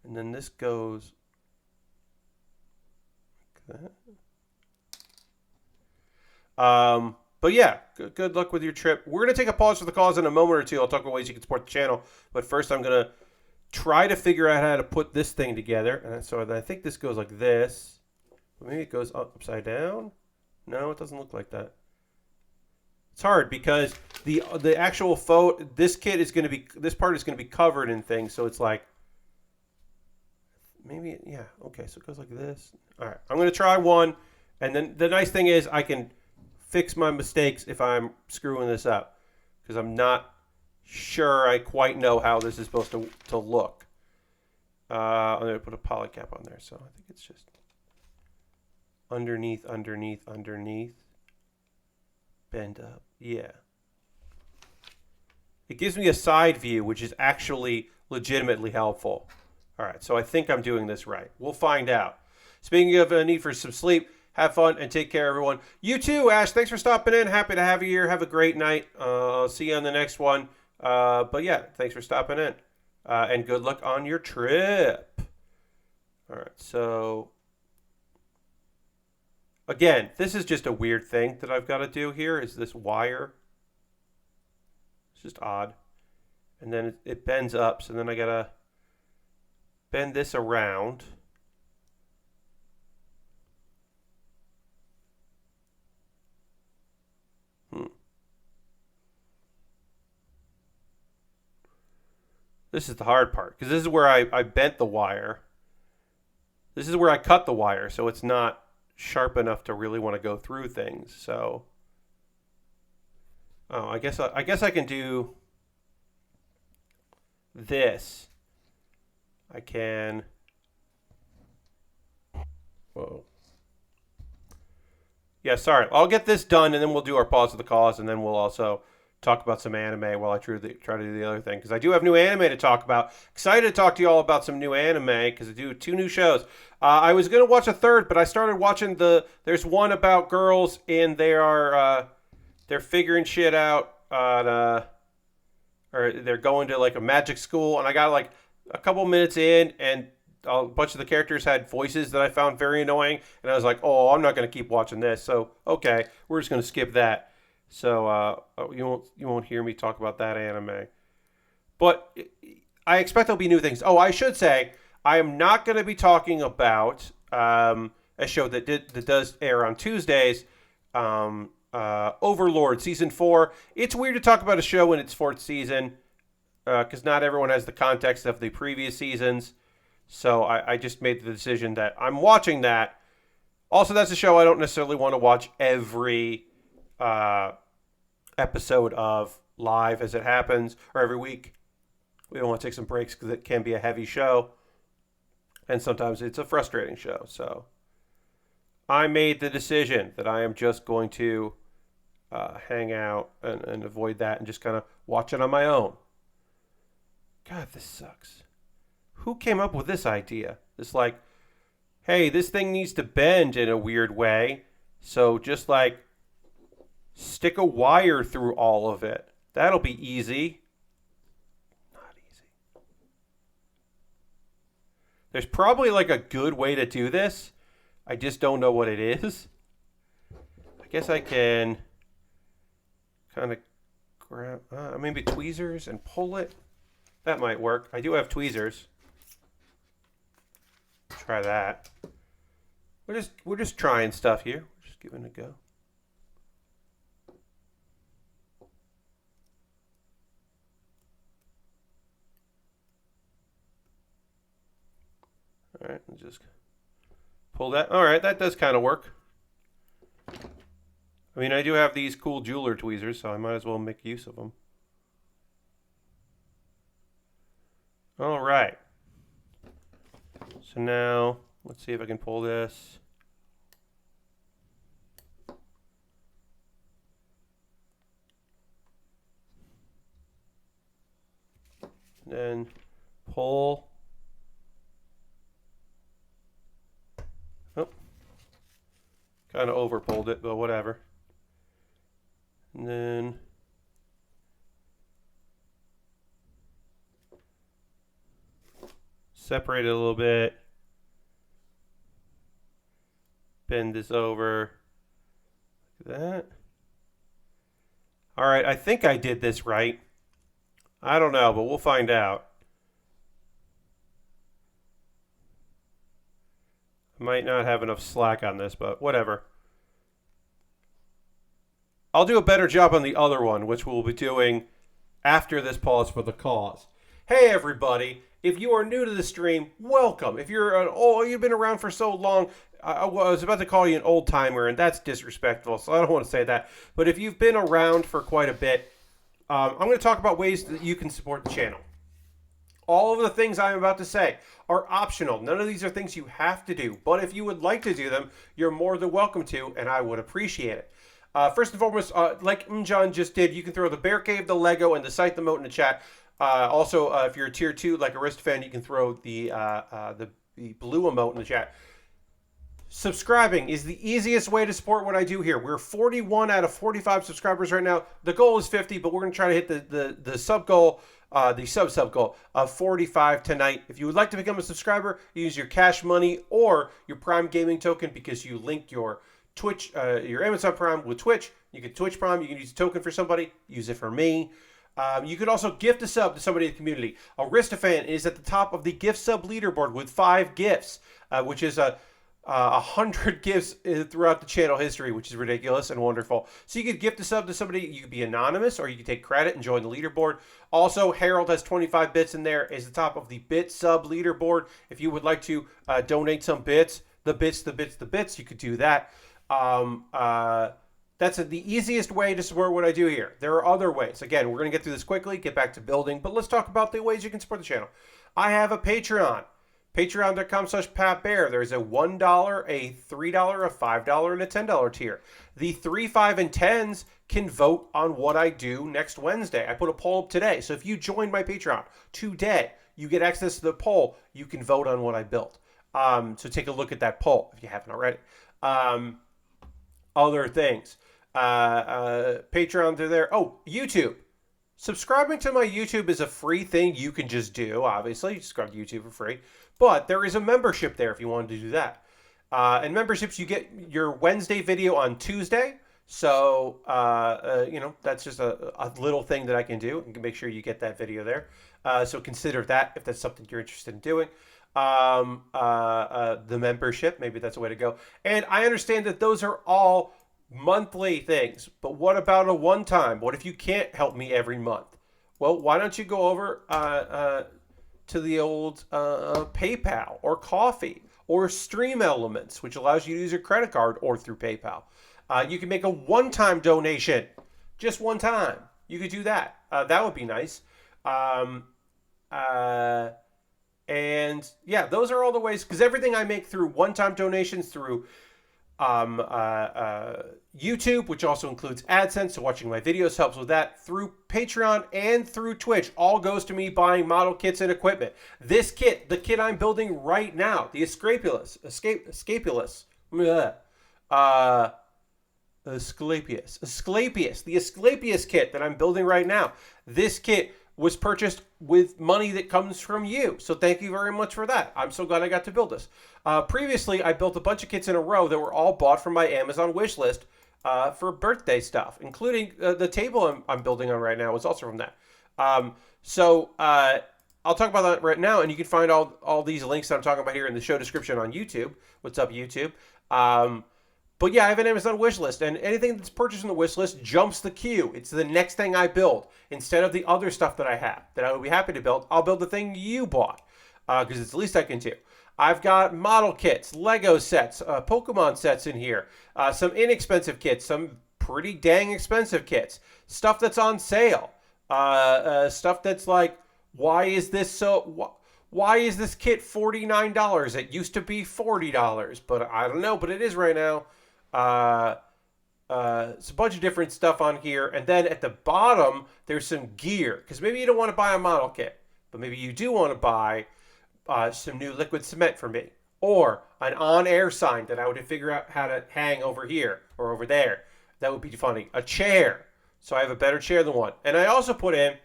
And then this goes like that. But yeah, good luck with your trip. We're going to take a pause for the cause in a moment or two. I'll talk about ways you can support the channel. But first I'm going to try to figure out how to put this thing together. And so I think this goes like this. Maybe it goes upside down. No, it doesn't look like that. It's hard because the actual photo, this part is going to be covered in things, so it's maybe, yeah, okay, so it goes like this. All right, I'm going to try one, and then the nice thing is I can fix my mistakes if I'm screwing this up, because I'm not sure I quite know how this is supposed to look. I'm going to put a poly cap on there, so I think it's just underneath, bend up. Yeah. It gives me a side view, which is actually legitimately helpful. All right, so I think I'm doing this right. We'll find out. Speaking of a need for some sleep, have fun and take care, everyone. You too, Ash. Thanks for stopping in. Happy to have you here. Have a great night. I'll see you on the next one. But yeah, thanks for stopping in. And good luck on your trip. All right, so Again, this is just a weird thing that I've got to do here. Is this wire? It's just odd. And then it bends up, so then I got to bend this around. This is the hard part, because this is where I bent the wire. This is where I cut the wire, so it's not sharp enough to really want to go through things. So, oh, I guess I can do this. I can. Whoa. Yeah, sorry. I'll get this done, and then we'll do our pause of the cause, and then we'll also talk about some anime while I try to do the other thing, because I do have new anime to talk about. Excited to talk to you all about some new anime, because I do 2 new shows. I was going to watch a third, but I started watching there's one about girls, and they're figuring shit out, or they're going to like a magic school, and I got like a couple minutes in, and a bunch of the characters had voices that I found very annoying, and I was like, oh, I'm not going to keep watching this, so okay, we're just going to skip that. So you won't hear me talk about that anime, but I expect there'll be new things. Oh, I should say I am not going to be talking about a show that does air on Tuesdays. Overlord season 4. It's weird to talk about a show in its 4th season because not everyone has the context of the previous seasons. So I just made the decision that I'm watching that. Also, that's a show I don't necessarily want to watch every episode of live as it happens, or every week. We don't want to take some breaks because it can be a heavy show, and sometimes it's a frustrating show. So I made the decision that I am just going to hang out and avoid that and just kind of watch it on my own. God, this sucks. Who came up with this idea? This like, hey, this thing needs to bend in a weird way, so just like stick a wire through all of it. That'll be easy. Not easy. There's probably like a good way to do this. I just don't know what it is. I guess I can kind of grab maybe tweezers and pull it. That might work. I do have tweezers. Try that. We're just trying stuff here. We're just giving it a go. All right, just pull that. All right, that does kind of work. I mean, I do have these cool jeweler tweezers, so I might as well make use of them. All right. So now, let's see if I can pull this. And then pull. Oh. Kind of over pulled it, but whatever. And then separate it a little bit. Bend this over. Like that. All right, I think I did this right. I don't know, but we'll find out. I might not have enough slack on this, but whatever. I'll do a better job on the other one, which we'll be doing after this pause for the cause. Hey, everybody. If you are new to the stream, welcome. If you've been around for so long, I was about to call you an old timer, and that's disrespectful, so I don't want to say that. But if you've been around for quite a bit, I'm going to talk about ways that you can support the channel. All of the things I'm about to say are optional. None of these are things you have to do. But if you would like to do them, you're more than welcome to, and I would appreciate it. First and foremost, like Mjon just did, you can throw the Bear Cave, the Lego, and the Scythe emote in the chat. Also, if you're a tier 2 like Aristofan, you can throw the blue emote in the chat. Subscribing is the easiest way to support what I do here. We're 41 out of 45 subscribers right now. The goal is 50, but we're going to try to hit the sub goal, the sub goal of 45 tonight. If you would like to become a subscriber, use your Cash Money or your Prime Gaming token because you link your Twitch, your Amazon Prime with Twitch. You can Twitch Prime. You can use a token for somebody. Use it for me. You could also gift a sub to somebody in the community. Aristofan is at the top of the gift sub leaderboard with 5 gifts, which is 100 gifts throughout the channel history, which is ridiculous and wonderful. So you could gift a sub to somebody. You could be anonymous, or you could take credit and join the leaderboard. Also, Harold has 25 bits in there. Is the top of the bit sub leaderboard. If you would like to donate some bits, the bits, you could do that. That's the easiest way to support what I do here. There are other ways. Again, we're going to get through this quickly, get back to building, but let's talk about the ways you can support the channel. I have a Patreon. Patreon.com/PatBear. There's a $1, a $3, a $5, and a $10 tier. The 3, 5, and 10s can vote on what I do next Wednesday. I put a poll up today. So if you join my Patreon today, you get access to the poll. You can vote on what I built. So take a look at that poll if you haven't already. Other things. Patreon, they're there. Oh, YouTube. Subscribing to my YouTube is a free thing you can just do, obviously. You subscribe to YouTube for free. But there is a membership there if you wanted to do that. And memberships, you get your Wednesday video on Tuesday. So, that's just a little thing that I can do. I can make sure you get that video there. So consider that if that's something you're interested in doing. The membership, maybe that's a way to go. And I understand that those are all monthly things, but what about a one-time? What if you can't help me every month? Well, why don't you go over to the old PayPal or Coffee or Stream Elements, which allows you to use your credit card or through PayPal. You can make a one-time donation, just one time. You could do that. That would be nice. And yeah, those are all the ways, because everything I make through one-time donations, through YouTube, which also includes AdSense, so watching my videos helps with that, through Patreon and through Twitch, all goes to me buying model kits and equipment. This kit, the kit I'm building right now, the Aesculapius kit that I'm building right now. This kit was purchased with money that comes from you. So thank you very much for that. I'm so glad I got to build this. Previously, I built a bunch of kits in a row that were all bought from my Amazon wish list for birthday stuff, including the table I'm building on right now was also from that. I'll talk about that right now, and you can find all these links that I'm talking about here in the show description on YouTube. What's up, YouTube? But yeah, I have an Amazon wish list, and anything that's purchased in the wish list jumps the queue. It's the next thing I build. Instead of the other stuff that I have that I would be happy to build, I'll build the thing you bought because it's the least I can do. I've got model kits, Lego sets, Pokemon sets in here, some inexpensive kits, some pretty dang expensive kits, stuff that's on sale, stuff that's like, why is this kit $49? It used to be $40, but I don't know, but it is right now. It's a bunch of different stuff on here. And then at the bottom, there's some gear. Because maybe you don't want to buy a model kit, but maybe you do want to buy some new liquid cement for me. Or an on-air sign that I would figure out how to hang over here or over there. That would be funny. A chair. So I have a better chair than one. And I also put in,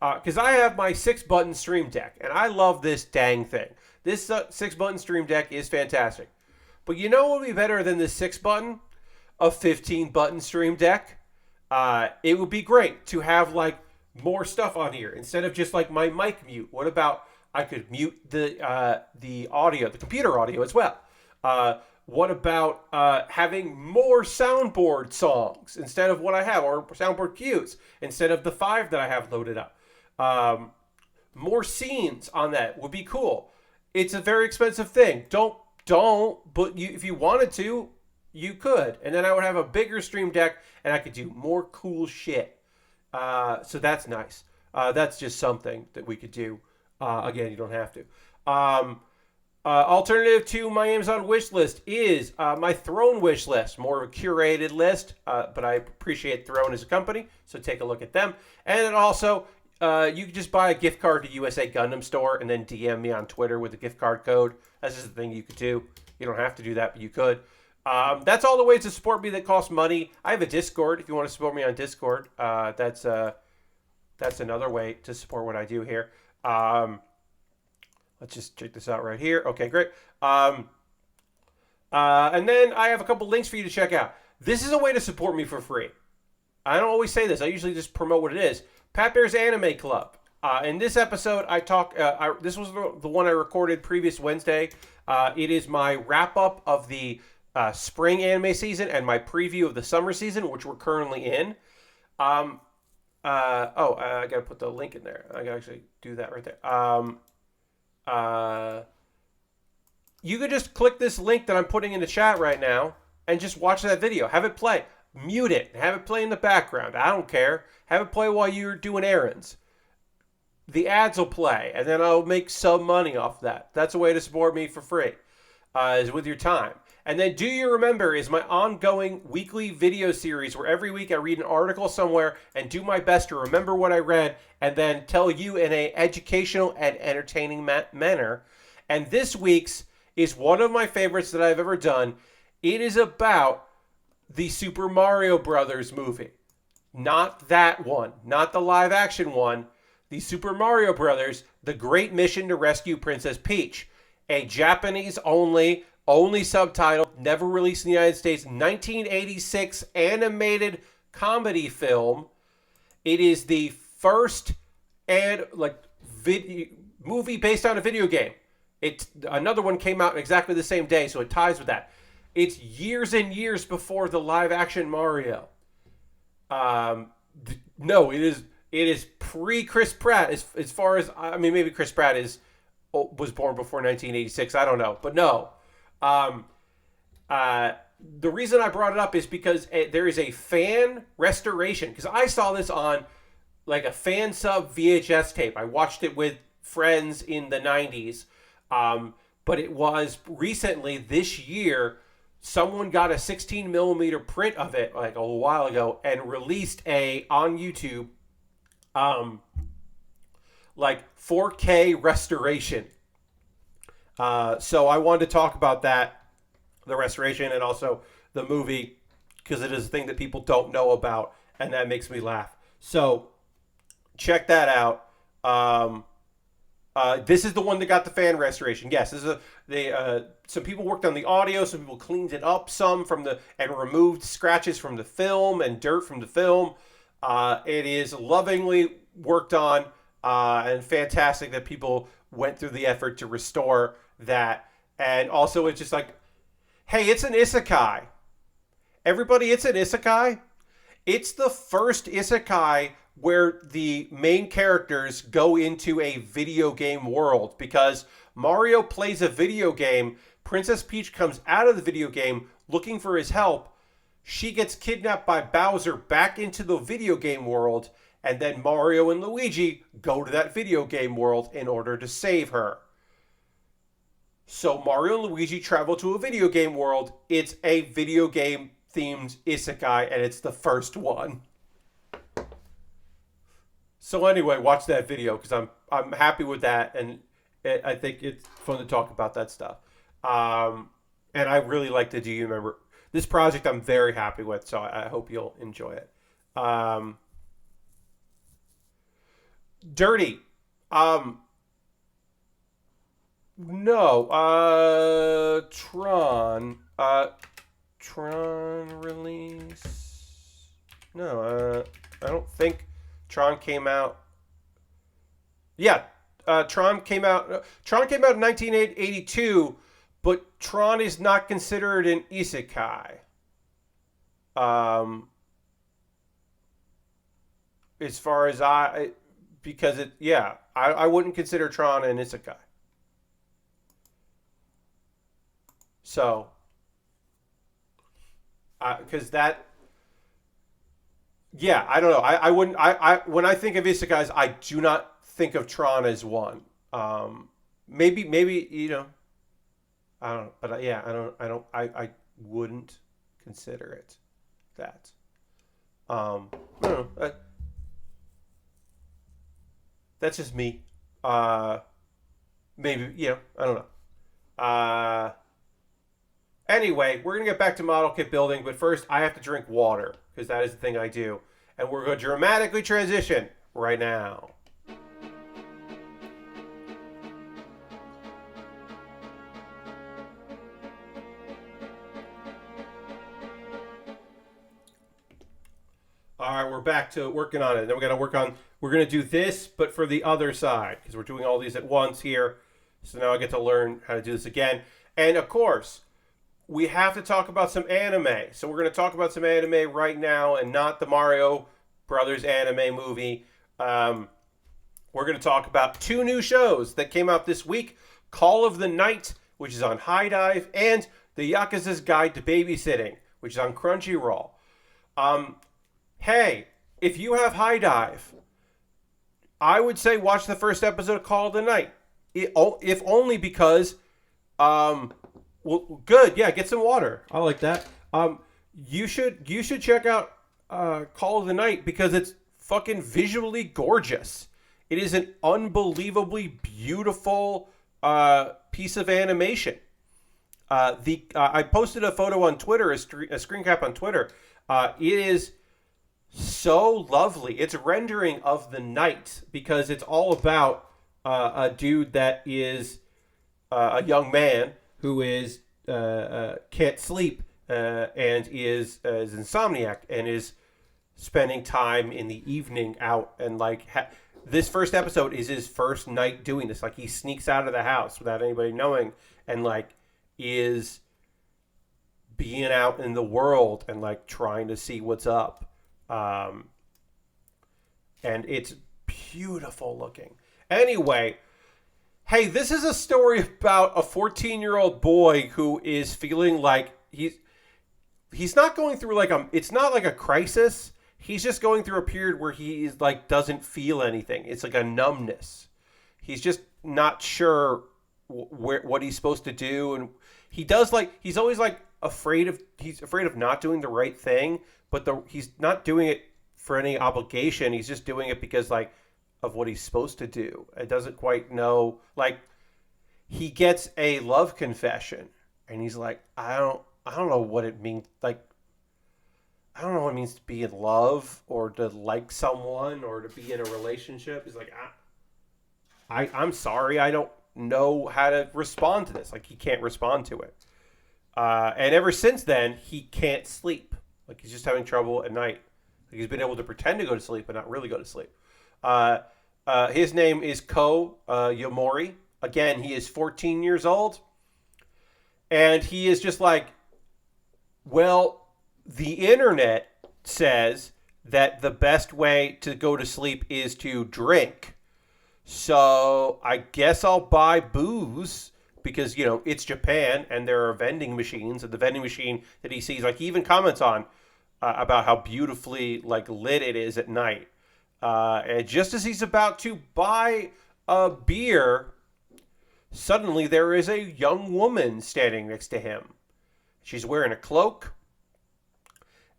because I have my 6-button Stream Deck. And I love this dang thing. This 6-button Stream Deck is fantastic. But you know what would be better than this 6-button? A 15-button Stream Deck. It would be great to have like more stuff on here instead of just like my mic mute. What about I could mute the audio, the computer audio as well? What about having more soundboard songs instead of what I have, or soundboard cues instead of the 5 that I have loaded up? More scenes on that would be cool. It's a very expensive thing. But if you wanted to, you could. And then I would have a bigger Stream Deck and I could do more cool shit. So that's nice. That's just something that we could do. Again, you don't have to. Alternative to my Amazon wish list is my Throne wish list. More of a curated list, but I appreciate Throne as a company, so take a look at them. And then also, you can just buy a gift card to USA Gundam Store and then DM me on Twitter with a gift card code. That's just a thing you could do. You don't have to do that, but you could. That's all the ways to support me that cost money. I have a Discord if you want to support me on Discord. That's another way to support what I do here. Let's just check this out right here. Okay, great. And then I have a couple links for you to check out. This is a way to support me for free. I don't always say this. I usually just promote what it is. Pat Bear's Anime Club. In this episode, I talk. This was the one I recorded previous Wednesday. It is my wrap up of the spring anime season and my preview of the summer season, which we're currently in. I gotta put the link in there. I gotta actually do that right there. You could just click this link that I'm putting in the chat right now and just watch that video. Have it play. Mute it. Have it play in the background. I don't care. Have it play while you're doing errands. The ads will play, and then I'll make some money off that. That's a way to support me for free, is with your time. And then Do You Remembaer is my ongoing weekly video series where every week I read an article somewhere and do my best to remember what I read and then tell you in an educational and entertaining manner. And this week's is one of my favorites that I've ever done. It is about the Super Mario Brothers movie. Not that one. Not the live action one. The Super Mario Brothers, The Great Mission to Rescue Princess Peach. A Japanese only subtitled, never released in the United States, 1986 animated comedy film. It is the first movie based on a video game. Another one came out exactly the same day, so it ties with that. It's years and years before the live action Mario. No, it is pre Chris Pratt as far as, I mean, maybe Chris Pratt was born before 1986. I don't know, but no. The reason I brought it up is because there is a fan restoration, because I saw this on like a fan sub VHS tape. I watched it with friends in the 90s. But it was recently this year, someone got a 16 millimeter print of it like a while ago and released on YouTube, like 4K restoration. So I wanted to talk about that, the restoration, and also the movie, because it is a thing that people don't know about, and that makes me laugh. So check that out. This is the one that got the fan restoration. Yes, this is some people worked on the audio, some people cleaned it up and removed scratches from the film and dirt from the film. It is lovingly worked on, and fantastic that people went through the effort to restore that. And also, it's just like, hey, it's an isekai. Everybody, it's an isekai. It's the first isekai where the main characters go into a video game world, because Mario plays a video game. Princess Peach comes out of the video game looking for his help. She gets kidnapped by Bowser back into the video game world, and then Mario and Luigi go to that video game world in order to save her. So Mario and Luigi travel to a video game world. It's a video game themed isekai, and it's the first one. So anyway, watch that video, because I'm happy with that, and I think it's fun to talk about that stuff. And I really like the Do You Remember this project? I'm very happy with, so I hope you'll enjoy it. Dirty. No. Tron release. No. I don't think Tron came out. Yeah, Tron came out. Tron came out in 1982, but Tron is not considered an isekai. As far as I wouldn't consider Tron an isekai. So, because that. Yeah, I don't know. I wouldn't. When I think of isekais, I do not think of Tron as one. Maybe I don't know, but I wouldn't consider it that. I don't know. That's just me. Maybe I don't know. Anyway, we're going to get back to model kit building, but first I have to drink water, because that is the thing I do. And we're going to dramatically transition right now. All right, we're back to working on it. Then we're going to do this, but for the other side, because we're doing all these at once here. So now I get to learn how to do this again. And of course, we have to talk about some anime. So we're going to talk about some anime right now and not the Mario Brothers anime movie. We're going to talk about 2 new shows that came out this week. Call of the Night, which is on High Dive, and The Yakuza's Guide to Babysitting, which is on Crunchyroll. Hey, if you have High Dive, I would say watch the first episode of Call of the Night. If only because, well, good, yeah, get some water. I like that. You should check out Call of the Night because it's fucking visually gorgeous. It is an unbelievably beautiful piece of animation. I posted a photo on Twitter, a screen cap on Twitter. It is so lovely. It's rendering of the night because it's all about a dude that is a young man who is can't sleep and is insomniac and is spending time in the evening out and like this first episode is his first night doing this. Like he sneaks out of the house without anybody knowing and like is being out in the world and like trying to see what's up. And it's beautiful looking. Anyway, hey, this is a story about a 14-year-old boy who is feeling like he's not going through like it's not like a crisis. He's just going through a period where he is like doesn't feel anything. It's like a numbness. He's just not sure what he's supposed to do, and he's always like afraid of not doing the right thing, but he's not doing it for any obligation. He's just doing it because like of what he's supposed to do. It doesn't quite know. Like he gets a love confession, and he's like, I don't know what it means. Like I don't know what it means to be in love or to like someone or to be in a relationship. He's like, I'm sorry, I don't know how to respond to this. Like he can't respond to it. And ever since then, he can't sleep. Like he's just having trouble at night. Like he's been able to pretend to go to sleep, but not really go to sleep. His name is Ko Yomori. Again, he is 14 years old. And he is just like, well, the internet says that the best way to go to sleep is to drink. So I guess I'll buy booze because, you know, it's Japan and there are vending machines. And the vending machine that he sees, like he even comments on about how beautifully like lit it is at night. And just as he's about to buy a beer, suddenly there is a young woman standing next to him. She's wearing a cloak.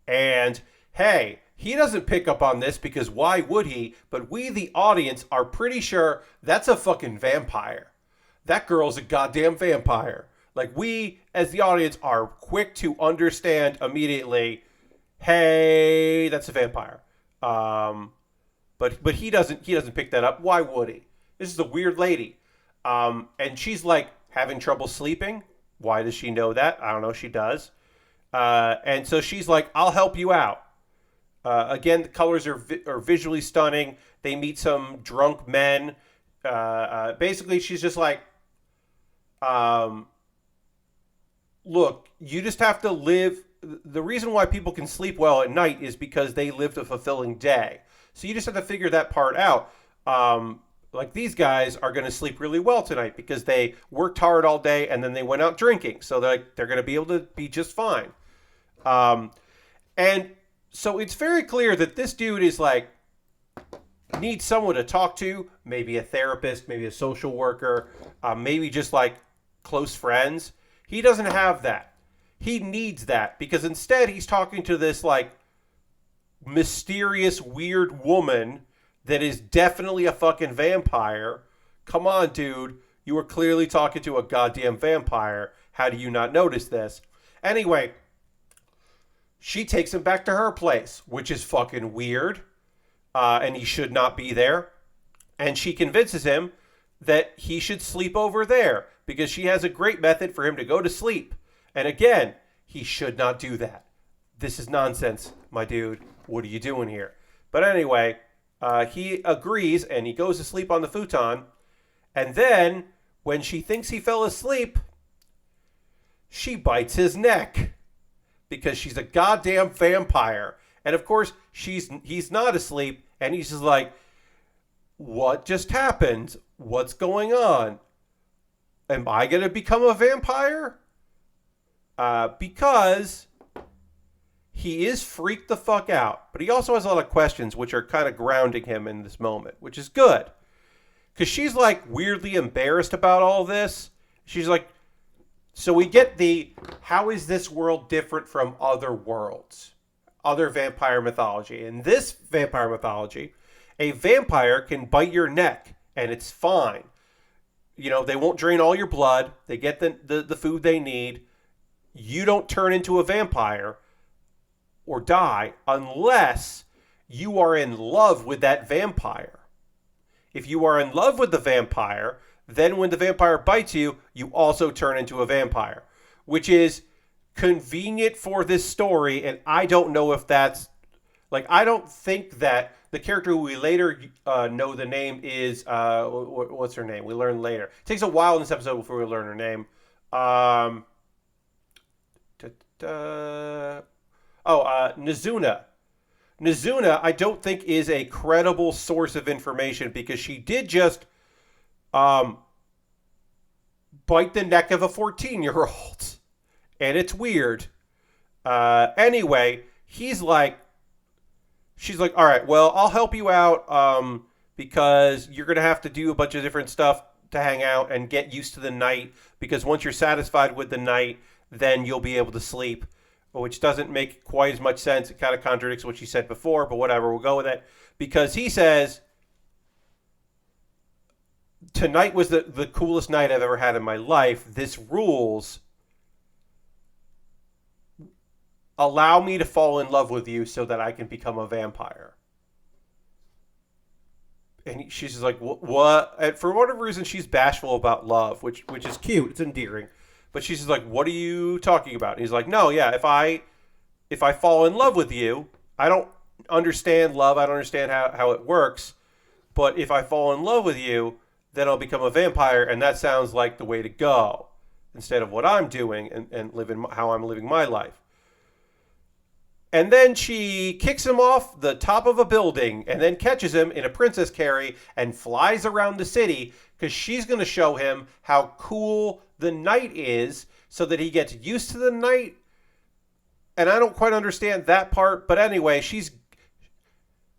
And hey, he doesn't pick up on this because why would he? But we, the audience, are pretty sure that's a fucking vampire. That girl's a goddamn vampire. Like we, as the audience, are quick to understand immediately, hey, that's a vampire. But he doesn't pick that up. Why would he? This is a weird lady. And she's like having trouble sleeping. Why does she know that? I don't know. She does. And so she's like, I'll help you out. Again, the colors are visually stunning. They meet some drunk men. Basically, she's just like, look, you just have to live. The reason why people can sleep well at night is because they lived a fulfilling day. So you just have to figure that part out. Like these guys are going to sleep really well tonight because they worked hard all day and then they went out drinking. So they're going to be able to be just fine. And so it's very clear that this dude is like, needs someone to talk to, maybe a therapist, maybe a social worker, maybe just like close friends. He doesn't have that. He needs that because instead he's talking to this like mysterious weird woman that is definitely a fucking vampire. Come on, dude. You were clearly talking to a goddamn vampire. How do you not notice this? Anyway, she takes him back to her place, which is fucking weird. And he should not be there. And she convinces him that he should sleep over there because she has a great method for him to go to sleep. And again, he should not do that. This is nonsense, my dude. what are you doing here? But anyway, he agrees and he goes to sleep on the futon. And then, when she thinks he fell asleep, she bites his neck because she's a goddamn vampire. And of course, he's not asleep, and he's just like, what just happened? What's going on? Am I going to become a vampire? Because he is freaked the fuck out, but he also has a lot of questions which are kind of grounding him in this moment, which is good. Because she's like weirdly embarrassed about all this. She's like, so we get how is this world different from other worlds? Other vampire mythology. In this vampire mythology, a vampire can bite your neck and it's fine. You know, they won't drain all your blood. They get the food they need. You don't turn into a vampire or die unless you are in love with that vampire. If you are in love with the vampire, then when the vampire bites you, you also turn into a vampire, which is convenient for this story. And I don't know if that's like, I don't think that the character who we later know the name is, what's her name? We learn later. It takes a while in this episode before we learn her name. Nizuna. Nizuna, I don't think is a credible source of information because she did just bite the neck of a 14-year-old. And it's weird. Anyway, she's like, all right, well, I'll help you out because you're going to have to do a bunch of different stuff to hang out and get used to the night, because once you're satisfied with the night, then you'll be able to sleep, which doesn't make quite as much sense. It kind of contradicts what she said before, but whatever, we'll go with it. Because he says, tonight was the coolest night I've ever had in my life. This rules. Allow me to fall in love with you so that I can become a vampire. And she's just like, what? And for whatever reason, she's bashful about love, which is cute. It's endearing. But she's just like, what are you talking about? And he's like, no, yeah, if I fall in love with you, I don't understand love. I don't understand how it works. But if I fall in love with you, then I'll become a vampire. And that sounds like the way to go instead of what I'm doing and living how I'm living my life. And then she kicks him off the top of a building and then catches him in a princess carry and flies around the city because she's going to show him how cool the night is so that he gets used to the night. And I don't quite understand that part. But anyway, she's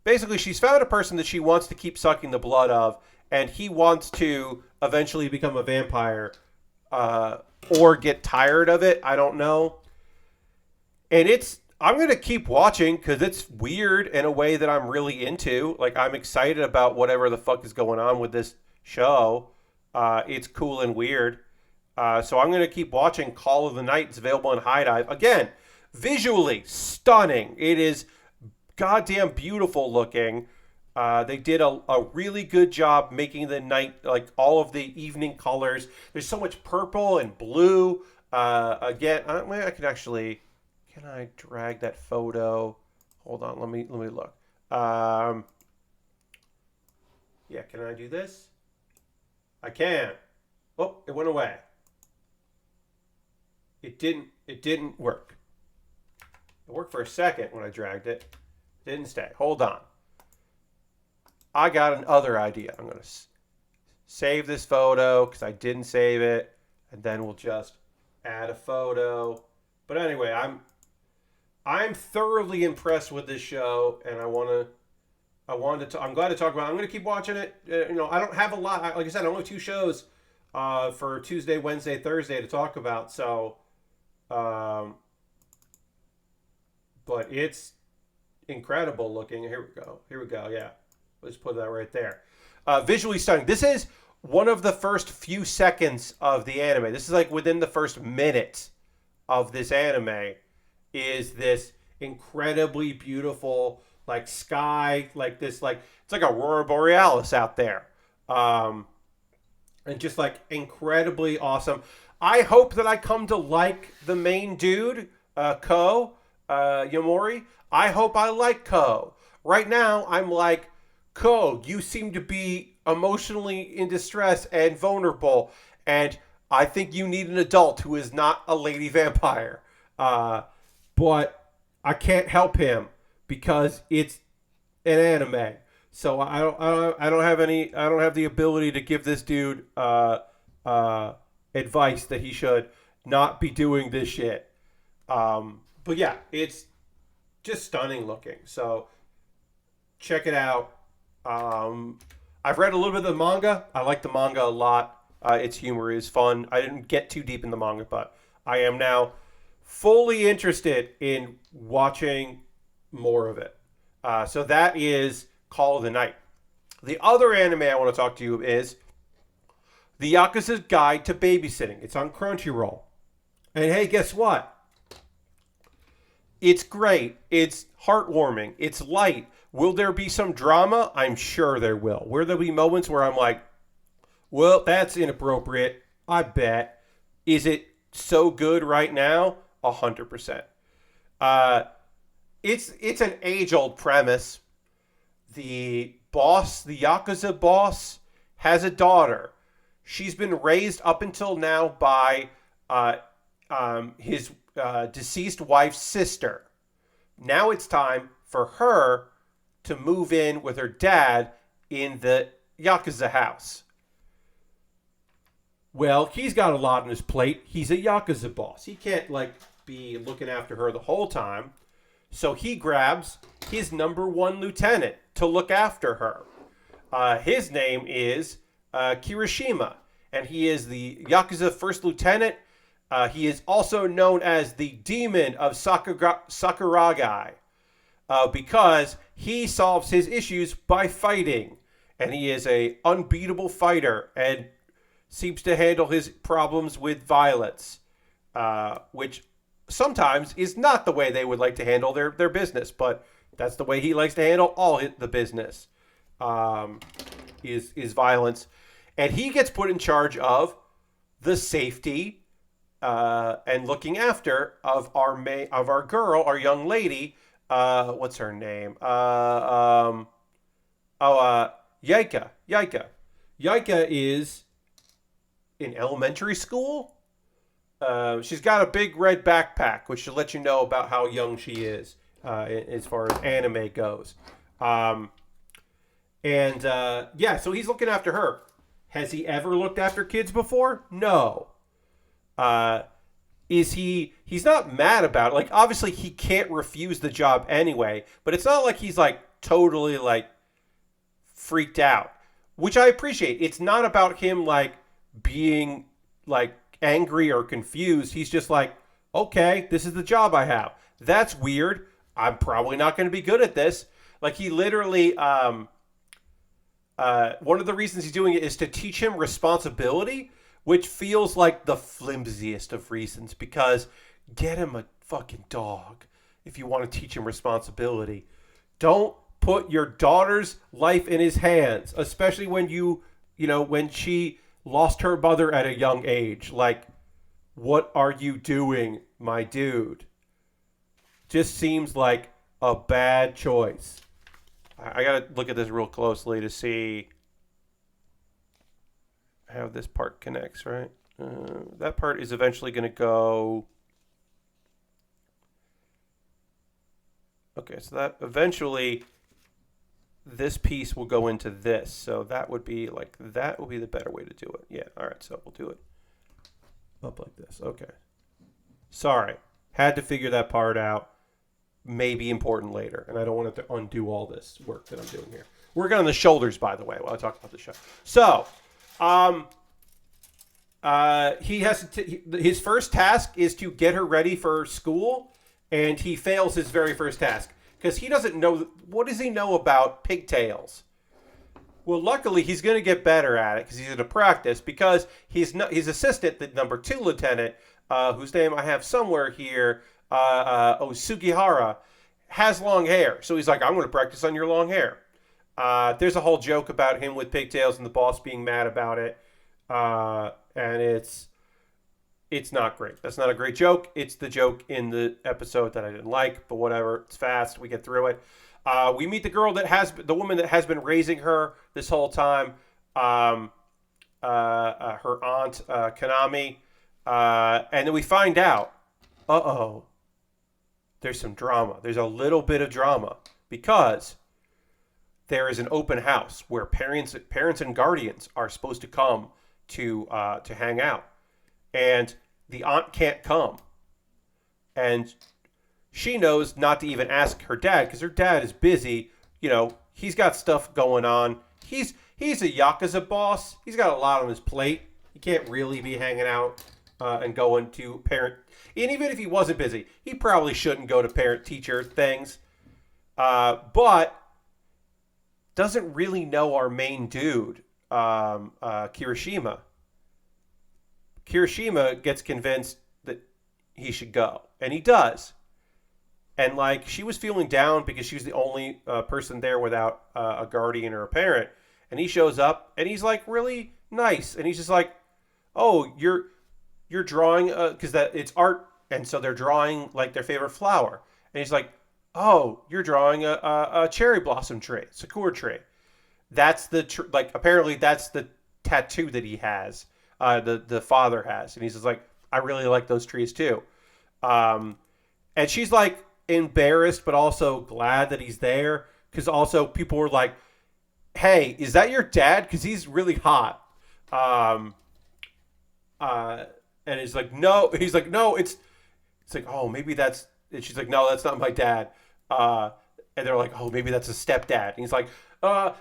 found a person that she wants to keep sucking the blood of. And he wants to eventually become a vampire or get tired of it. I don't know. And I'm going to keep watching because it's weird in a way that I'm really into. Like, I'm excited about whatever the fuck is going on with this show. It's cool and weird. So I'm going to keep watching Call of the Night. It's available in High Dive. Again, visually stunning. It is goddamn beautiful looking. They did a really good job making the night, like all of the evening colors. There's so much purple and blue. Again, I can actually... Can I drag that photo? Hold on, let me look. Yeah, can I do this? I can. Oh, it went away. It didn't work. It worked for a second when I dragged it. It didn't stay. Hold on. I got another idea. I'm going to save this photo because I didn't save it, and then we'll just add a photo. But anyway, I'm thoroughly impressed with this show, and I'm glad to talk about it. I'm going to keep watching it. I don't have a lot. Like I said, I only have 2 shows for Tuesday, Wednesday, Thursday to talk about. So, but it's incredible looking. Here we go. Yeah, let's put that right there. Visually stunning. This is one of the first few seconds of the anime. This is like within the first minute of this anime. Is this incredibly beautiful, like, sky, like this, like, it's like Aurora Borealis out there. And just, like, incredibly awesome. I hope that I come to like the main dude, Ko. Yamori. I hope I like Ko. Right now, I'm like, Ko, you seem to be emotionally in distress and vulnerable, and I think you need an adult who is not a lady vampire. Uh, but I can't help him because it's an anime. So I don't have any. I don't have the ability to give this dude advice that he should not be doing this shit. But yeah, it's just stunning looking. So check it out. I've read a little bit of the manga. I like the manga a lot. Its humor is fun. I didn't get too deep in the manga, but I am now fully interested in watching more of it. So that is Call of the Night. The other anime I want to talk to you is The Yakuza's Guide to Babysitting. It's on Crunchyroll. And hey, guess what? It's great. It's heartwarming. It's light. Will there be some drama? I'm sure there will. Will there be moments where I'm like, well, that's inappropriate? I bet. Is it so good right now? 100%. It's an age-old premise. The boss, the Yakuza boss, has a daughter. She's been raised up until now by his deceased wife's sister. Now it's time for her to move in with her dad in the Yakuza house. Well, he's got a lot on his plate. He's a Yakuza boss. He can't be looking after her the whole time. So he grabs his number one lieutenant to look after her. His name is Kirishima, and he is the Yakuza first lieutenant. He is also known as the Demon of Sakuragi because he solves his issues by fighting. And he is an unbeatable fighter and seems to handle his problems with violence, which sometimes is not the way they would like to handle their business, but that's the way he likes to handle all the business, is violence. And he gets put in charge of the safety and looking after of our girl, our young lady. What's her name? Yaika. Yaika is in elementary school. She's got a big red backpack, which should let you know about how young she is as far as anime goes. So he's looking after her. Has he ever looked after kids before? No. He's not mad about it. Like, obviously he can't refuse the job anyway, but it's not like he's totally freaked out, which I appreciate. It's not about him being angry or confused. He's just okay, this is the job I have. That's weird. I'm probably not going to be good at this. He literally, one of the reasons he's doing it is to teach him responsibility, which feels like the flimsiest of reasons, because get him a fucking dog if you want to teach him responsibility. Don't put your daughter's life in his hands, especially when when she lost her mother at a young age. What are you doing, my dude? Just seems like a bad choice. I gotta look at this real closely to see how this part connects, right? That part is eventually going to go... Okay, so that eventually this piece will go into this. So that would be that would be the better way to do it. Yeah, all right, so we'll do it up like this. Okay. Sorry. Had to figure that part out. May be important later, and I don't want to undo all this work that I'm doing here. Working on the shoulders, by the way, while I talk about the show. So... he has his first task is to get her ready for school, and he fails his very first task because he doesn't know. What does he know about pigtails? Well, luckily he's going to get better at it because he's going to practice, because his assistant, the number 2 lieutenant, whose name I have somewhere here, Sugihara, has long hair. So he's like, I'm going to practice on your long hair. There's a whole joke about him with pigtails and the boss being mad about it. And it's it's not great. That's not a great joke. It's the joke in the episode that I didn't like, but whatever. It's fast. We get through it. We meet the woman that has been raising her this whole time. Her aunt, Kanami. And then we find out, there's some drama. There's a little bit of drama because there is an open house where parents and guardians are supposed to come to hang out, and the aunt can't come, and she knows not to even ask her dad because her dad is busy. He's got stuff going on. He's a Yakuza boss. He's got a lot on his plate. He can't really be hanging out and going to parent. And even if he wasn't busy, he probably shouldn't go to parent-teacher things. But doesn't really know our main dude, Kirishima. Kirishima gets convinced that he should go. And he does. And, she was feeling down because she was the only person there without a guardian or a parent. And he shows up, and he's, really nice. And he's just like, oh, you're drawing, because it's art, and so they're drawing, their favorite flower. And he's like, oh, you're drawing a cherry blossom tree, sakura tree. That's apparently that's the tattoo that he has, the father has. And he's just like, I really like those trees, too. And she's, embarrassed, but also glad that he's there, because also people were like, hey, is that your dad? Because he's really hot. And he's like, no. He's like, no, it's like, oh, maybe that's... And she's like, no, that's not my dad. And they're like, oh, maybe that's a stepdad. And he's like,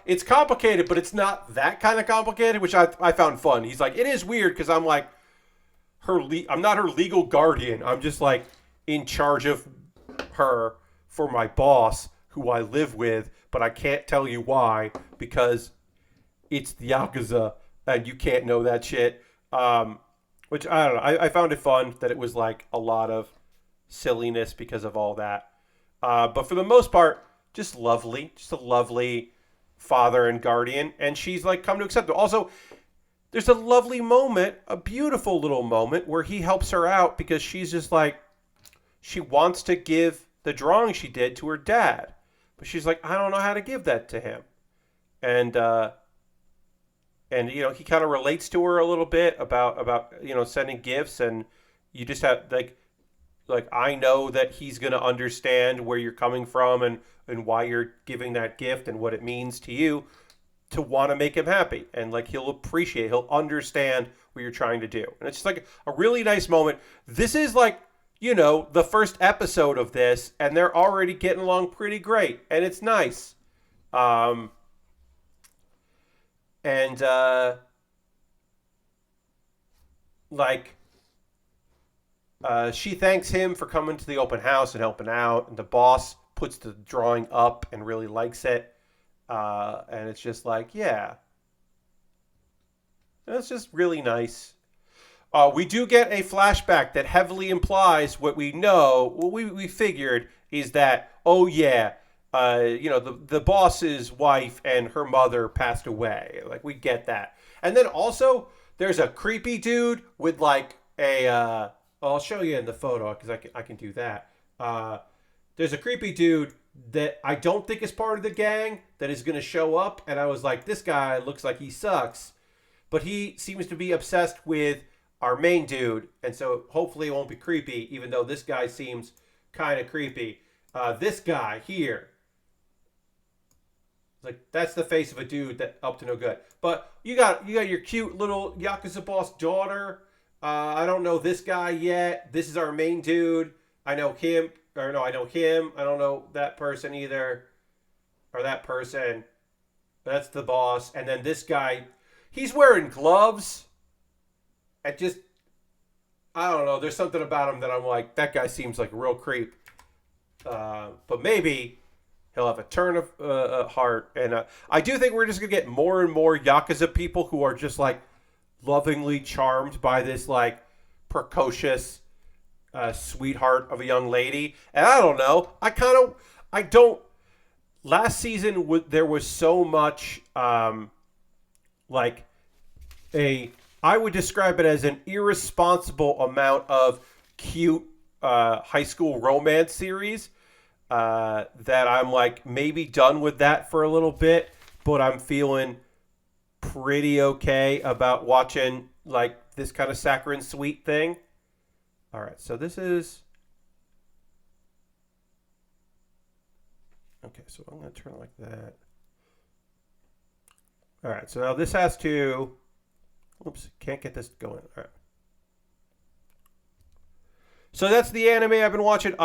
it's complicated, but it's not that kind of complicated, which I found fun. He's like, it is weird because I'm like, I'm not her legal guardian. I'm just in charge of her for my boss, who I live with, but I can't tell you why because it's the Yakuza and you can't know that shit. Which I don't know. I found it fun that it was a lot of silliness because of all that. But for the most part, just lovely. Just a lovely father and guardian. And she's come to accept it. Also, there's a lovely moment, a beautiful little moment where he helps her out because she's just she wants to give the drawing she did to her dad. But she's like, I don't know how to give that to him. And he kind of relates to her a little bit about sending gifts, and you just have I know that he's going to understand where you're coming from and why you're giving that gift and what it means to you to want to make him happy. And he'll understand what you're trying to do. And it's just a really nice moment. This is the first episode of this, and they're already getting along pretty great, and it's nice. She thanks him for coming to the open house and helping out, and the boss puts the drawing up and really likes it. And it's just yeah. It's just really nice. We do get a flashback that heavily implies what we know, what we figured is that, oh yeah, the boss's wife and her mother passed away. We get that. And then also, there's a creepy dude with I'll show you in the photo because I can do that. There's a creepy dude that I don't think is part of the gang that is going to show up. And I was like, this guy looks like he sucks. But he seems to be obsessed with our main dude. And so hopefully it won't be creepy, even though this guy seems kind of creepy. This guy here. That's the face of a dude that up to no good. But you got your cute little Yakuza boss daughter. I don't know this guy yet. This is our main dude. I know him. Or no, I know him. I don't know that person either. Or that person. That's the boss. And then this guy, he's wearing gloves. I don't know. There's something about him that I'm like, that guy seems like a real creep. But maybe he'll have a turn of heart. And I do think we're just going to get more and more Yakuza people who are just lovingly charmed by this precocious sweetheart of a young lady. And I don't know. Last season there was so much a I would describe it as an irresponsible amount of cute high school romance series that I'm like maybe done with that for a little bit, but I'm feeling pretty okay about watching like this kind of saccharine sweet thing. All right, so this is okay. So I'm gonna turn it like that. All right, so now this has to. Oops, can't get this going. All right. So that's the anime I've been watching.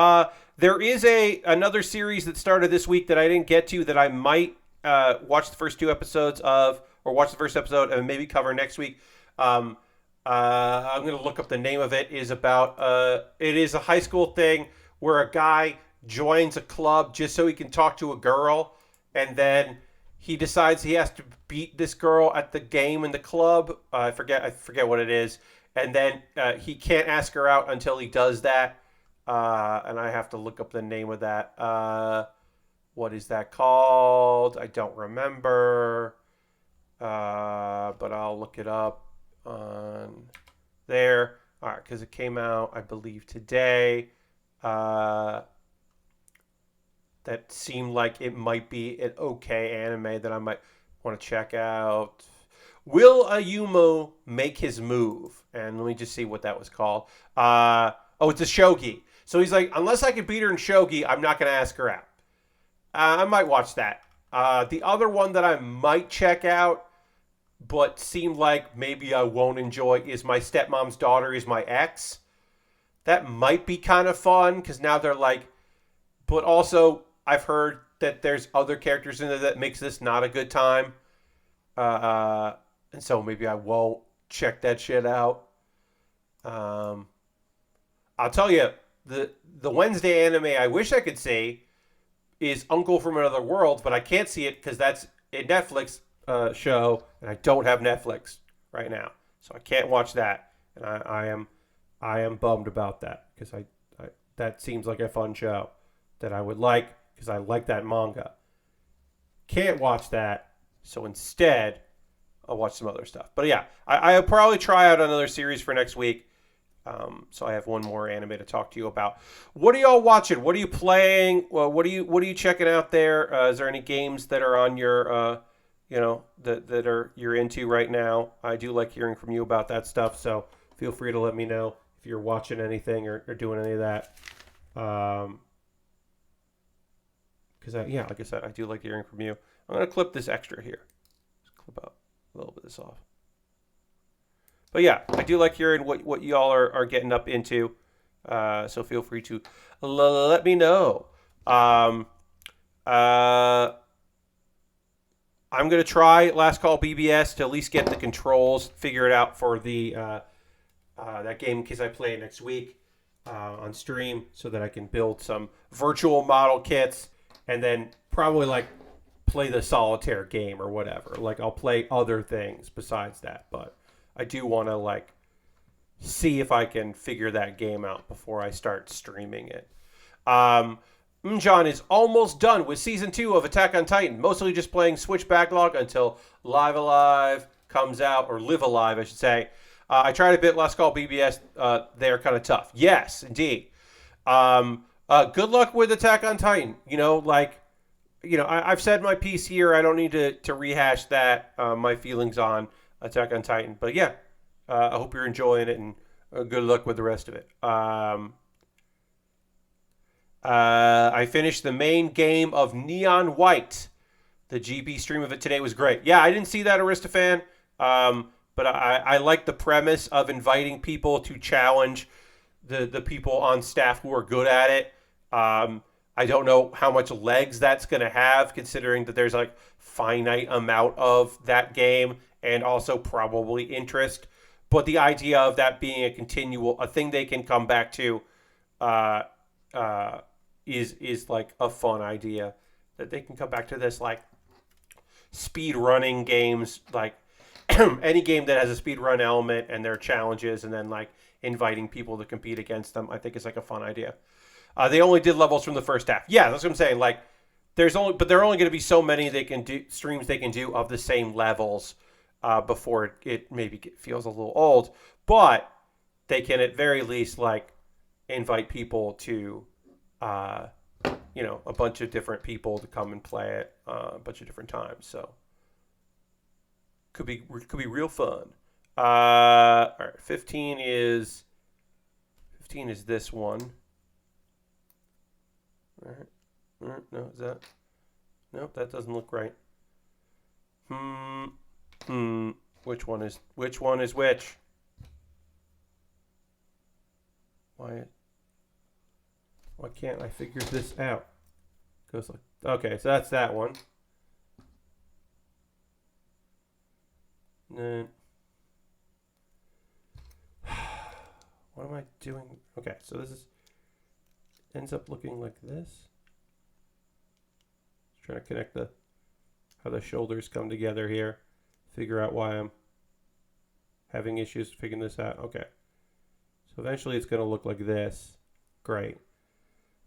There is another series that started this week that I didn't get to that I might watch the first two episodes of, or watch the first episode and maybe cover next week. I'm gonna look up the name of it. Is about it is a high school thing where a guy joins a club just so he can talk to a girl, and then he decides he has to beat this girl at the game in the club. I forget what it is. And then he can't ask her out until he does that. And I have to look up the name of that. What is that called? I don't remember. But I'll look it up on there. All right, because it came out, I believe, today. That seemed like it might be an okay anime that I might want to check out. Will Ayumu make his move? And let me just see what that was called. It's a shogi. So he's like, unless I can beat her in shogi, I'm not going to ask her out. I might watch that. The other one that I might check out, but seemed like maybe I won't enjoy, is My Stepmom's Daughter Is My Ex. That might be kind of fun, because now they're like, but also I've heard that there's other characters in there that makes this not a good time. And so maybe I won't check that shit out. I'll tell you, the Wednesday anime I wish I could see is Uncle from Another World, but I can't see it because that's a Netflix show, and I don't have Netflix right now, so I can't watch that. And I am bummed about that because I that seems like a fun show that I would like because I like that manga. Can't watch that, so instead I'll watch some other stuff. But yeah, I'll probably try out another series for next week. So I have one more anime to talk to you about. What are y'all watching? What are you playing? Well, what are you checking out there? Is there any games that are on your, that are you're into right now? I do like hearing from you about that stuff. So feel free to let me know if you're watching anything or doing any of that. Because like I said, I do like hearing from you. I'm gonna clip this extra here. Just clip out a little bit of this off. But yeah, I do like hearing what y'all are getting up into. So feel free to let me know. I'm going to try Last Call BBS to at least get the controls figured out for the that game in case I play it next week on stream so that I can build some virtual model kits and then probably like play the solitaire game or whatever. Like I'll play other things besides that, but I do want to like see if I can figure that game out before I start streaming it. Mjon is almost done with season 2 of Attack on Titan, mostly just playing Switch backlog until Live Alive comes out, or Live Alive, I should say. I tried a bit Last Call BBS. They're kind of tough. Yes, indeed. Good luck with Attack on Titan. I've said my piece here. I don't need to rehash that, my feelings on Attack on Titan. But yeah, I hope you're enjoying it, and good luck with the rest of it. I finished the main game of Neon White. The GB stream of it today was great. Yeah, I didn't see that, Aristofan. But I like the premise of inviting people to challenge the people on staff who are good at it. I don't know how much legs that's going to have, considering that there's like finite amount of that game and also probably interest. But the idea of that being a thing they can come back to, is like a fun idea that they can come back to this like speed running games, like any game that has a speed run element and their challenges, and then like inviting people to compete against them. I think is like a fun idea. They only did levels from the first half. Yeah, that's what I'm saying. Like there are only going to be so many streams they can do of the same levels. before it maybe feels a little old. But they can at very least like invite people to, a bunch of different people to come and play it a bunch of different times. So could be real fun. All right, 15 is this one. All right. No, is that? Nope, that doesn't look right. Which one is which? Why can't I figure this out? Goes like, okay, so that's that one. And then what am I doing? Okay, so this ends up looking like this. Just trying to connect how the shoulders come together here. Figure out why I'm having issues figuring this out. Okay. So eventually it's going to look like this. Great.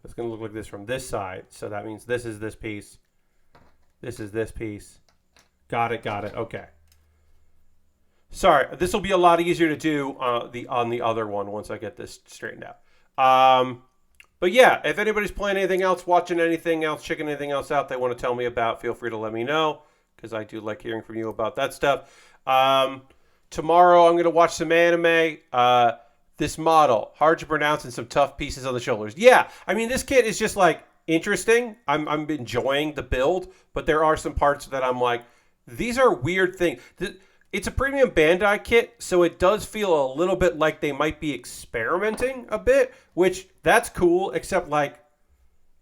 It's going to look like this from this side. So that means this is this piece. This is this piece. Got it. Okay. Sorry, this will be a lot easier to do on the other one once I get this straightened out. But yeah, if anybody's playing anything else, watching anything else, checking anything else out they want to tell me about, feel free to let me know, because I do like hearing from you about that stuff. Tomorrow I'm going to watch some anime. This model, hard to pronounce and some tough pieces on the shoulders. Yeah, I mean, this kit is just like interesting. I'm enjoying the build, but there are some parts that I'm like, these are weird things. It's a premium Bandai kit, so it does feel a little bit like they might be experimenting a bit, which that's cool, except like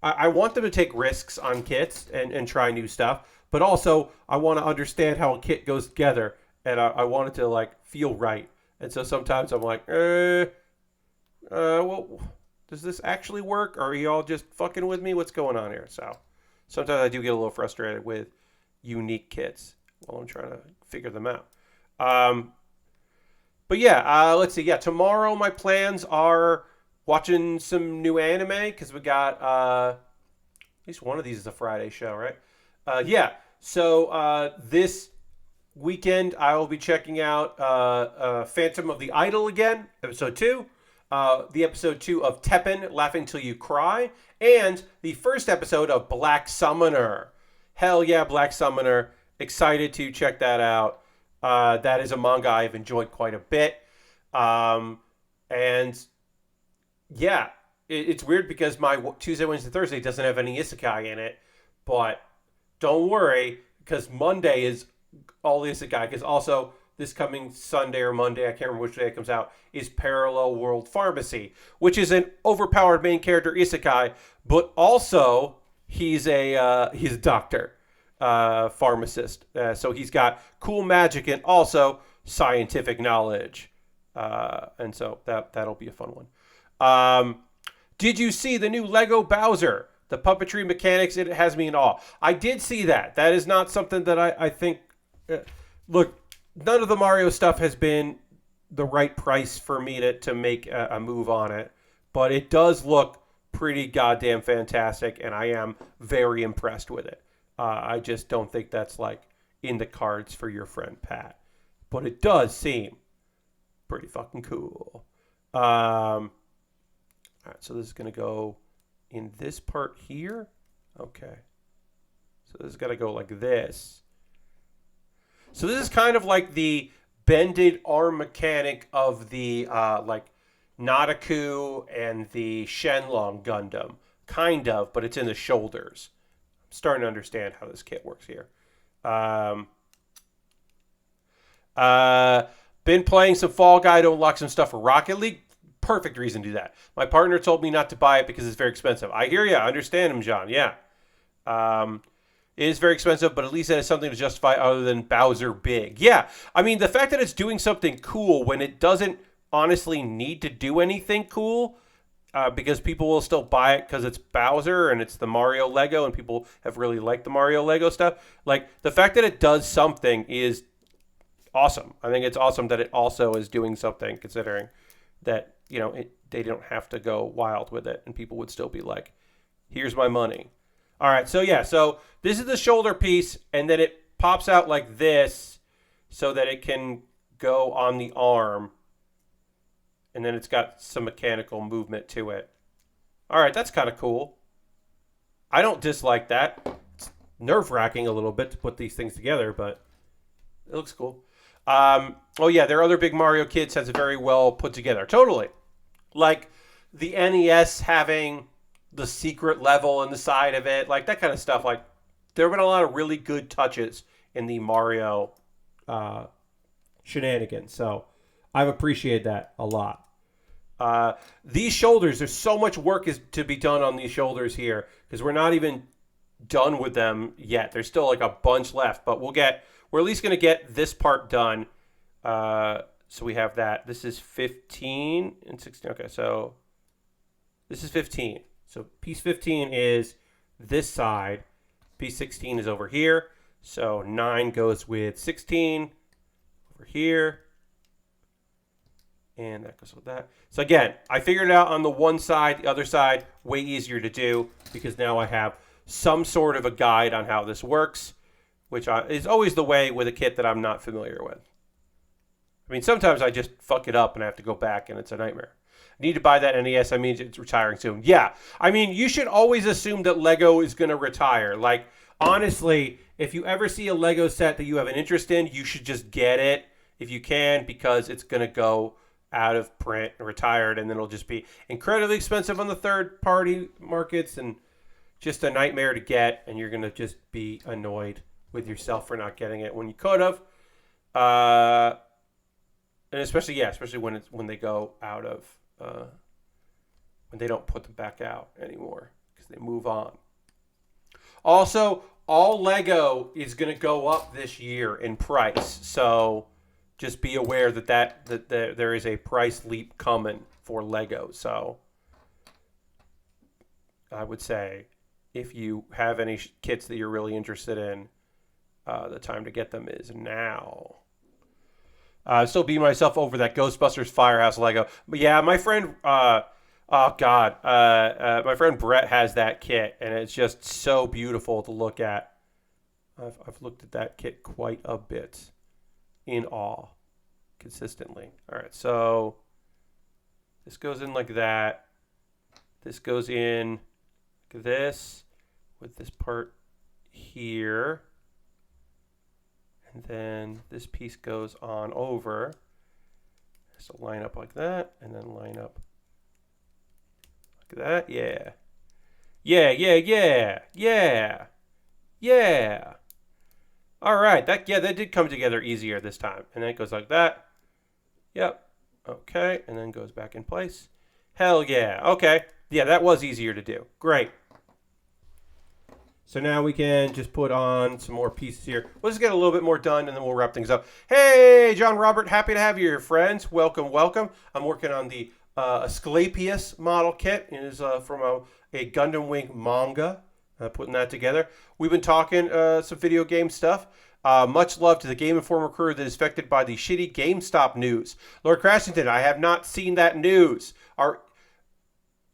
I want them to take risks on kits and try new stuff, but also I want to understand how a kit goes together, and I want it to like feel right. And so sometimes I'm like, well, does this actually work? Or are you all just fucking with me? What's going on here? So sometimes I do get a little frustrated with unique kits while I'm trying to figure them out. But yeah, let's see. Yeah, tomorrow my plans are watching some new anime because we got at least one of these is a Friday show, right? Yeah. So this weekend I will be checking out Phantom of the Idol again, episode 2. The episode 2 of Teppen, Laughing Till You Cry, and the first episode of Black Summoner. Hell yeah, Black Summoner. Excited to check that out. That is a manga I've enjoyed quite a bit. And yeah, it's weird because my Tuesday, Wednesday, Thursday doesn't have any isekai in it. But don't worry, because Monday is all isekai. Because also, this coming Sunday or Monday, I can't remember which day it comes out, is Parallel World Pharmacy, which is an overpowered main character isekai, but also he's a doctor. Pharmacist. So he's got cool magic and also scientific knowledge. And so that'll be a fun one. Did you see the new Lego Bowser? The puppetry mechanics, it has me in awe. I did see that. That is not something that I think... look, none of the Mario stuff has been the right price for me to make a move on it. But it does look pretty goddamn fantastic, and I am very impressed with it. I just don't think that's like in the cards for your friend Pat. But it does seem pretty fucking cool. All right, so this is going to go in this part here. Okay. So this is going to go like this. So this is kind of like the bended arm mechanic of the like Nadaku and the Shenlong Gundam. Kind of, but it's in the shoulders. I'm starting to understand how this kit works here. Been playing some Fall Guy to unlock some stuff for Rocket League. Perfect reason to do that. My partner told me not to buy it because it's very expensive. I hear you. I understand him, John. Yeah. It is very expensive, but at least it has something to justify other than Bowser Big. Yeah. I mean, the fact that it's doing something cool when it doesn't honestly need to do anything cool, because people will still buy it because it's Bowser and it's the Mario Lego and people have really liked the Mario Lego stuff. Like, the fact that it does something is awesome. I think it's awesome that it also is doing something, considering that, you know, they don't have to go wild with it and people would still be like, here's my money. All right, so yeah, so this is the shoulder piece, and then it pops out like this, so that it can go on the arm, and then it's got some mechanical movement to it. All right, that's kind of cool. I don't dislike that. It's nerve-wracking a little bit to put these things together, but it looks cool. Oh yeah, their other big Mario kits has it very well put together. Totally. Like the NES having the secret level in the side of it, like that kind of stuff. Like there have been a lot of really good touches in the Mario shenanigans. So I've appreciated that a lot. These shoulders, there's so much work is to be done on these shoulders here because we're not even done with them yet. There's still like a bunch left, but we're at least going to get this part done. So we have that. This is 15 and 16. Okay, so this is 15. So piece 15 is this side. Piece 16 is over here. So 9 goes with 16 over here. And that goes with that. So again, I figured it out on the one side. The other side, way easier to do because now I have some sort of a guide on how this works, which is always the way with a kit that I'm not familiar with. I mean, sometimes I just fuck it up and I have to go back and it's a nightmare. I need to buy that NES. I mean, it's retiring soon. Yeah. I mean, you should always assume that Lego is going to retire. Like, honestly, if you ever see a Lego set that you have an interest in, you should just get it if you can because it's going to go out of print and retired, and then it'll just be incredibly expensive on the third-party markets and just a nightmare to get, and you're going to just be annoyed with yourself for not getting it when you could have. And especially when they go out of, when they don't put them back out anymore because they move on. Also, all Lego is going to go up this year in price, so just be aware that there is a price leap coming for Lego. So I would say if you have any kits that you're really interested in, the time to get them is now. Still beating myself over that Ghostbusters Firehouse Lego. But yeah, my friend, my friend Brett has that kit, and it's just so beautiful to look at. I've looked at that kit quite a bit. In awe consistently. All right, so this goes in like that. This goes in like this with this part here. And then this piece goes on over. So line up like that and then line up like that. Yeah. Yeah. All right, that did come together easier this time. And then it goes like that. Yep. Okay, and then goes back in place. Hell yeah. Okay. Yeah, that was easier to do. Great. So now we can just put on some more pieces here. We'll just get a little bit more done, and then we'll wrap things up. Hey, John Robert, happy to have you here, friends. Welcome. I'm working on the Aesculapius model kit. It is from a Gundam Wing manga. Putting that together. We've been talking some video game stuff. Much love to the Game Informer crew that is affected by the shitty GameStop news. Lord Crashington, I have not seen that news.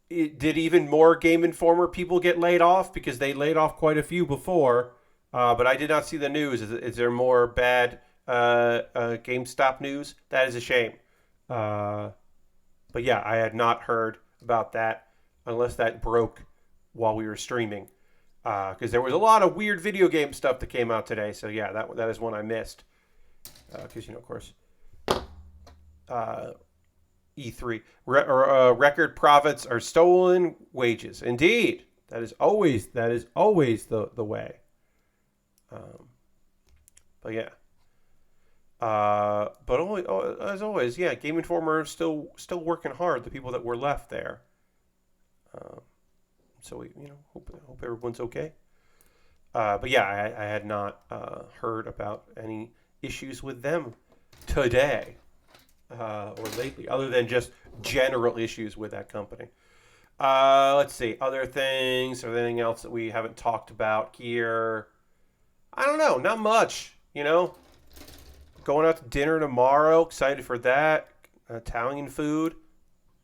Did even more Game Informer people get laid off? Because they laid off quite a few before, but I did not see the news. Is there more bad GameStop news? That is a shame. But yeah, I had not heard about that unless that broke while we were streaming. Because there was a lot of weird video game stuff that came out today. So yeah, that is one I missed. Because, of course, E3. Record profits are stolen wages. Indeed. That is always the way. But yeah. As always, yeah, Game Informer still working hard, the people that were left there. So we, hope everyone's okay. But yeah, I had not heard about any issues with them today or lately, other than just general issues with that company. Let's see, other things or anything else that we haven't talked about here. I don't know, not much. Going out to dinner tomorrow. Excited for that. Italian food.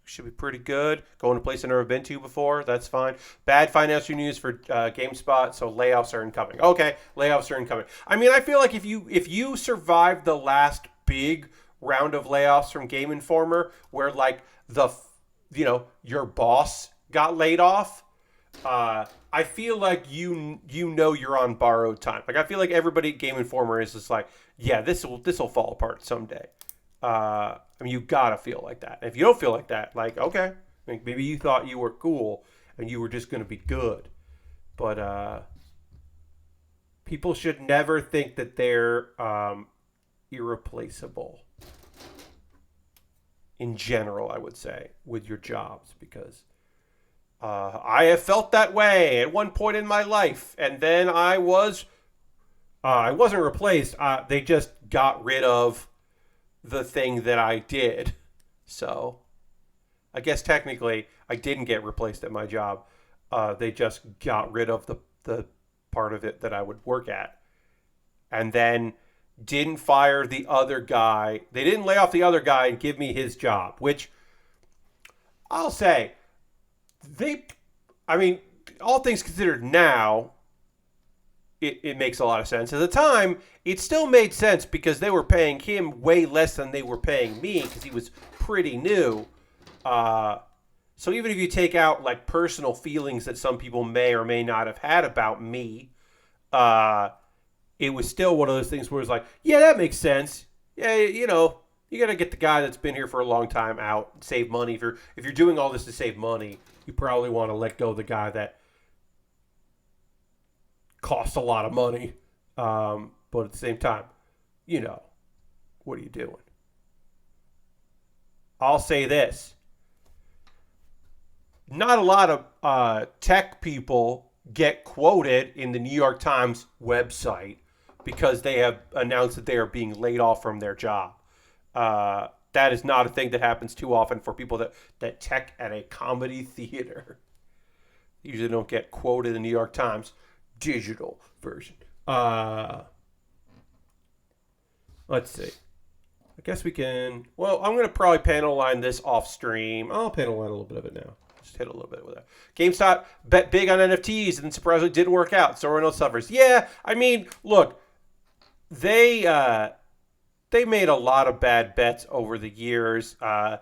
Should be pretty good. Going to a place I've never been to before. That's fine. Bad financial news for GameSpot. So layoffs are incoming. Okay, layoffs are incoming. I mean, I feel like if you survived the last big round of layoffs from Game Informer, where like your boss got laid off, I feel like you're on borrowed time. Like I feel like everybody at Game Informer is just like, yeah, this will fall apart someday. I mean, you gotta feel like that. And if you don't feel like that, like okay, maybe you thought you were cool and you were just gonna be good, but people should never think that they're irreplaceable. In general, I would say with your jobs because I have felt that way at one point in my life, and then I wasn't replaced. They just got rid of the thing that I did. So I guess technically I didn't get replaced at my job. They just got rid of the part of it that I would work at. And then didn't fire the other guy. They didn't lay off the other guy and give me his job, which I'll say, I mean, all things considered now, it makes a lot of sense. At the time, it still made sense because they were paying him way less than they were paying me because he was pretty new. So even if you take out like personal feelings that some people may or may not have had about me, it was still one of those things where it's like, yeah, that makes sense. Yeah, you got to get the guy that's been here for a long time out, save money. If you're doing all this to save money, you probably want to let go of the guy that costs a lot of money. But at the same time, what are you doing? I'll say this. Not a lot of tech people get quoted in the New York Times website because they have announced that they are being laid off from their job. That is not a thing that happens too often for people that tech at a comedy theater. Usually don't get quoted in the New York Times digital version. Let's see. I guess we can... Well, I'm going to probably panel line this off stream. I'll panel line a little bit of it now. Just hit a little bit with that. GameStop bet big on NFTs and surprisingly didn't work out. So Renault suffers. Yeah, I mean, look, they made a lot of bad bets over the years. The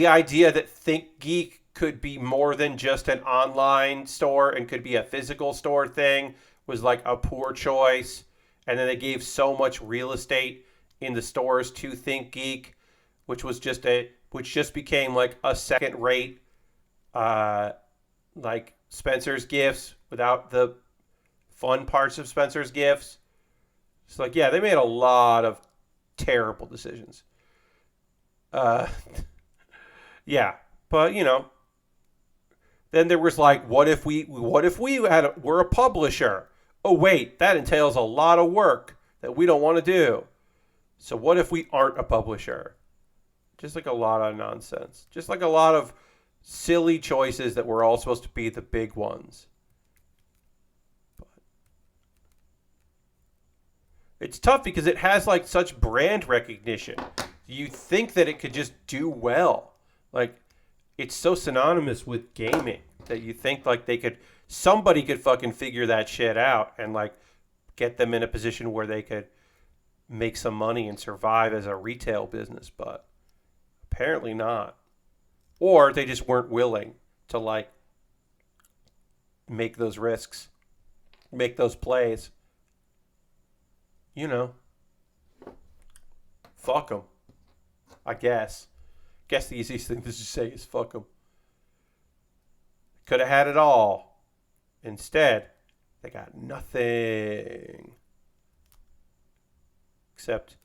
idea that ThinkGeek could be more than just an online store and could be a physical store thing was like a poor choice. And then they gave so much real estate in the stores to ThinkGeek, which just became like a second rate, like Spencer's Gifts without the fun parts of Spencer's Gifts. It's like, yeah, they made a lot of terrible decisions. Yeah, but then there was like, what if we we're a publisher? Oh wait, that entails a lot of work that we don't want to do. So what if we aren't a publisher? Just like a lot of nonsense. Just like a lot of silly choices that were all supposed to be the big ones. But it's tough because it has like such brand recognition. You think that it could just do well. Like it's so synonymous with gaming that you think like somebody could fucking figure that shit out and like get them in a position where they could make some money and survive as a retail business, but apparently not. Or they just weren't willing to like make those risks, make those plays. Fuck them. I guess the easiest thing to just say is fuck them. Could have had it all. Instead, they got nothing. Except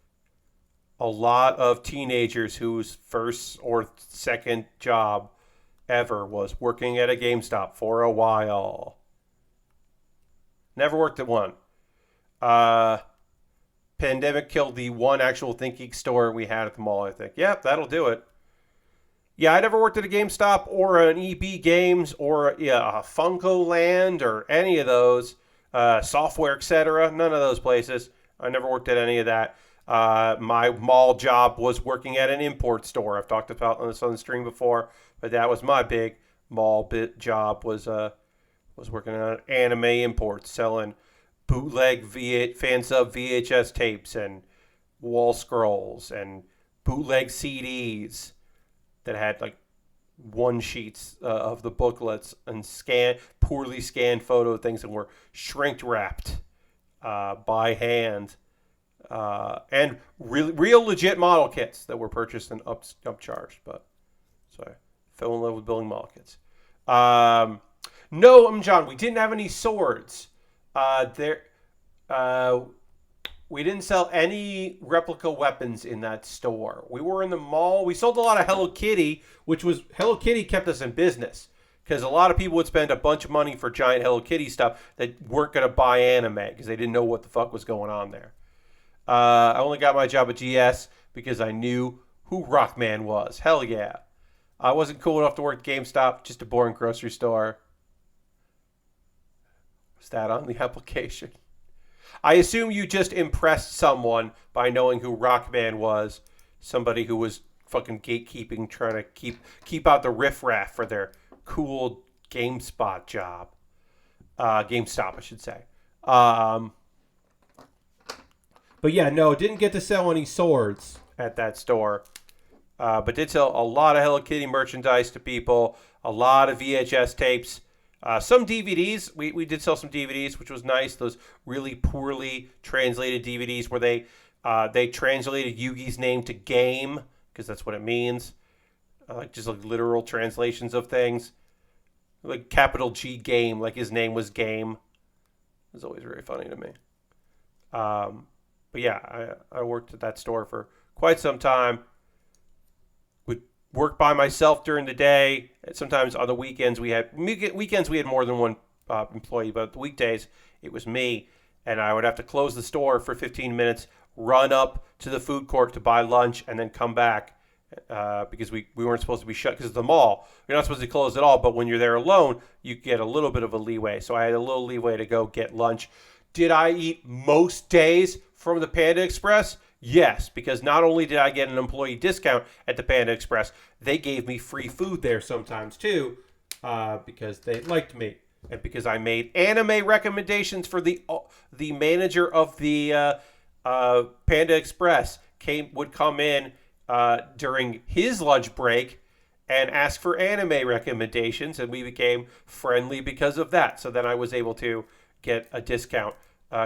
a lot of teenagers whose first or second job ever was working at a GameStop for a while. Never worked at one. Pandemic killed the one actual ThinkGeek store we had at the mall, I think. Yep, that'll do it. Yeah, I never worked at a GameStop or an EB Games or a Funko Land or any of those. Software, etc. None of those places. I never worked at any of that. My mall job was working at an import store. I've talked about this on the stream before, but that was my big mall bit job. Was working on anime imports, selling bootleg fan sub VHS tapes and wall scrolls and bootleg CDs that had like one sheets of the booklets and poorly scanned photo things and were shrink wrapped by hand, and real legit model kits that were purchased and upcharged. But so I fell in love with building model kits. No, John, we didn't have any swords. We didn't sell any replica weapons in that store. We were in the mall. We sold a lot of Hello Kitty, Hello Kitty kept us in business because a lot of people would spend a bunch of money for giant Hello Kitty stuff that weren't going to buy anime because they didn't know what the fuck was going on there. I only got my job at GS because I knew who Rockman was. Hell yeah. I wasn't cool enough to work at GameStop, just a boring grocery store. Was that on the application? I assume you just impressed someone by knowing who Rockman was. Somebody who was fucking gatekeeping, trying to keep out the riffraff for their cool GameSpot job. GameStop, I should say. But yeah, no, didn't get to sell any swords at that store. But did sell a lot of Hello Kitty merchandise to people. A lot of VHS tapes. Some DVDs. We did sell some DVDs, which was nice. Those really poorly translated DVDs where they translated Yugi's name to game because that's what it means. Just like literal translations of things. Like capital G game, like his name was Game. It was always very funny to me. But yeah, I worked at that store for quite some time. Would work by myself during the day. Sometimes on the weekends we had more than one employee, but the weekdays it was me, and I would have to close the store for 15 minutes, run up to the food court to buy lunch, and then come back because we weren't supposed to be shut because of the mall. You're not supposed to close at all, but when you're there alone, you get a little bit of a leeway. So I had a little leeway to go get lunch. Did I eat most days from the Panda Express? Yes, because not only did I get an employee discount at the Panda Express, they gave me free food there sometimes too, because they liked me, and because I made anime recommendations for the manager of the Panda Express would come in during his lunch break and ask for anime recommendations, and we became friendly because of that. So then I was able to get a discount.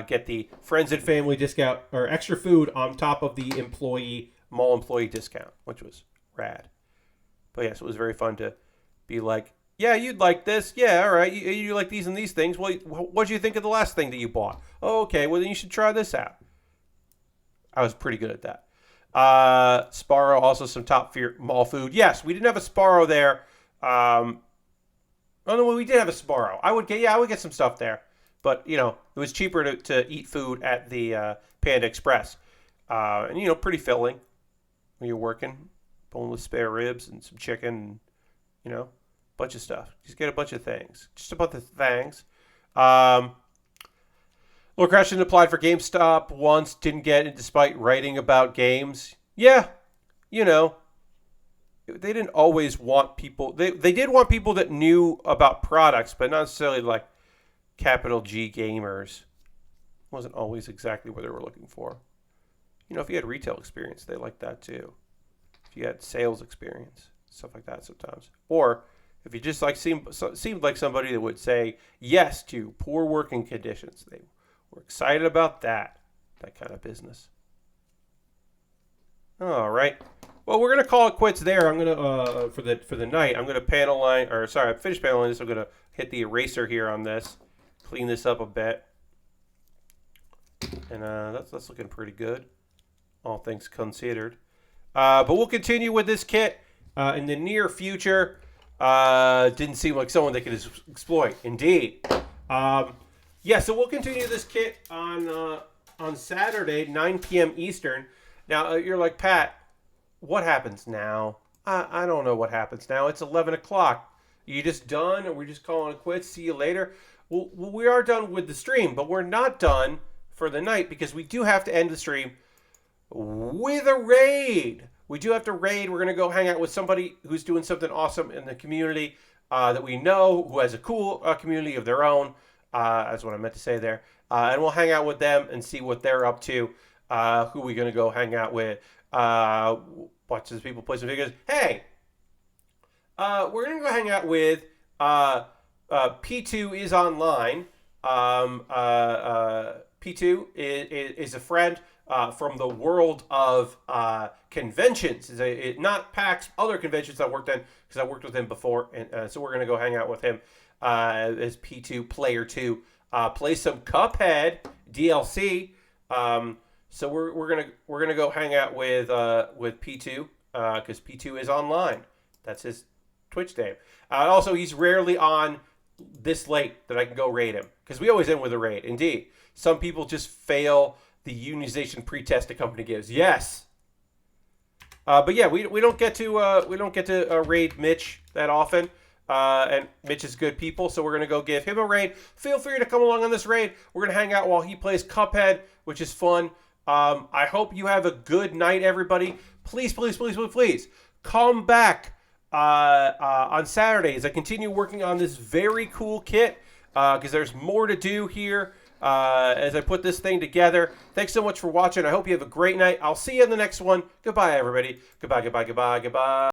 Get the friends and family discount or extra food on top of the mall employee discount, which was rad. But yes, it was very fun to be like, yeah, you'd like this. Yeah, all right. You like these and these things. Well, what did you think of the last thing that you bought? Oh, okay. Well, then you should try this out. I was pretty good at that. Sparrow, also some top mall food. Yes, we didn't have a Sparrow there. Oh no, we did have a Sparrow. I would get some stuff there. But, it was cheaper to eat food at the Panda Express. And, pretty filling when you're working. Boneless spare ribs and some chicken, and, a bunch of stuff. Just get a bunch of things. Just a bunch of things. Lord Crashton applied for GameStop once, didn't get it despite writing about games. Yeah, they didn't always want people. They did want people that knew about products, but not necessarily like capital G gamers. Wasn't always exactly what they were looking for. If you had retail experience, they liked that too. If you had sales experience, stuff like that sometimes. Or if you just seemed like somebody that would say yes to poor working conditions, they were excited about that kind of business. All right. Well, we're gonna call it quits there. I'm gonna for the night. I'm gonna I finished panel line this. I'm gonna hit the eraser here on this. Clean this up a bit, and that's looking pretty good, all things considered. But we'll continue with this kit in the near future. Didn't seem like someone they could exploit. Indeed. So we'll continue this kit on Saturday, 9 p.m. Eastern. Now you're like, Pat, what happens now? I don't know what happens now. It's 11 o'clock. Are you just done, or we just calling it quits? See you later. Well, we are done with the stream, but we're not done for the night because we do have to end the stream with a raid. We do have to raid. We're going to go hang out with somebody who's doing something awesome in the community that we know, who has a cool community of their own. That's what I meant to say there. And we'll hang out with them and see what they're up to. Who we going to go hang out with? Watch as people play some videos. Hey, we're going to go hang out with P2 is online. P2 is a friend from the world of conventions. Not PAX, other conventions I worked in, because I worked with him before. And so we're going to go hang out with him as P2 Player 2. Play some Cuphead DLC. So we're gonna go hang out with P2 because P2 is online. That's his Twitch name. Also, he's rarely on this late that I can go raid him, because we always end with a raid. Indeed, some people just fail the unionization pretest the company gives. Yes, but yeah, we don't get to raid Mitch that often. And Mitch is good people, so we're going to go give him a raid. Feel free to come along on this raid. We're going to hang out while he plays Cuphead, which is fun. I hope you have a good night, everybody. Please, please, please, please, please come back on Saturday as I continue working on this very cool kit, because there's more to do here as I put this thing together. Thanks so much for watching. I hope you have a great night. I'll see you in the next one. Goodbye, everybody. Goodbye, goodbye, goodbye, goodbye.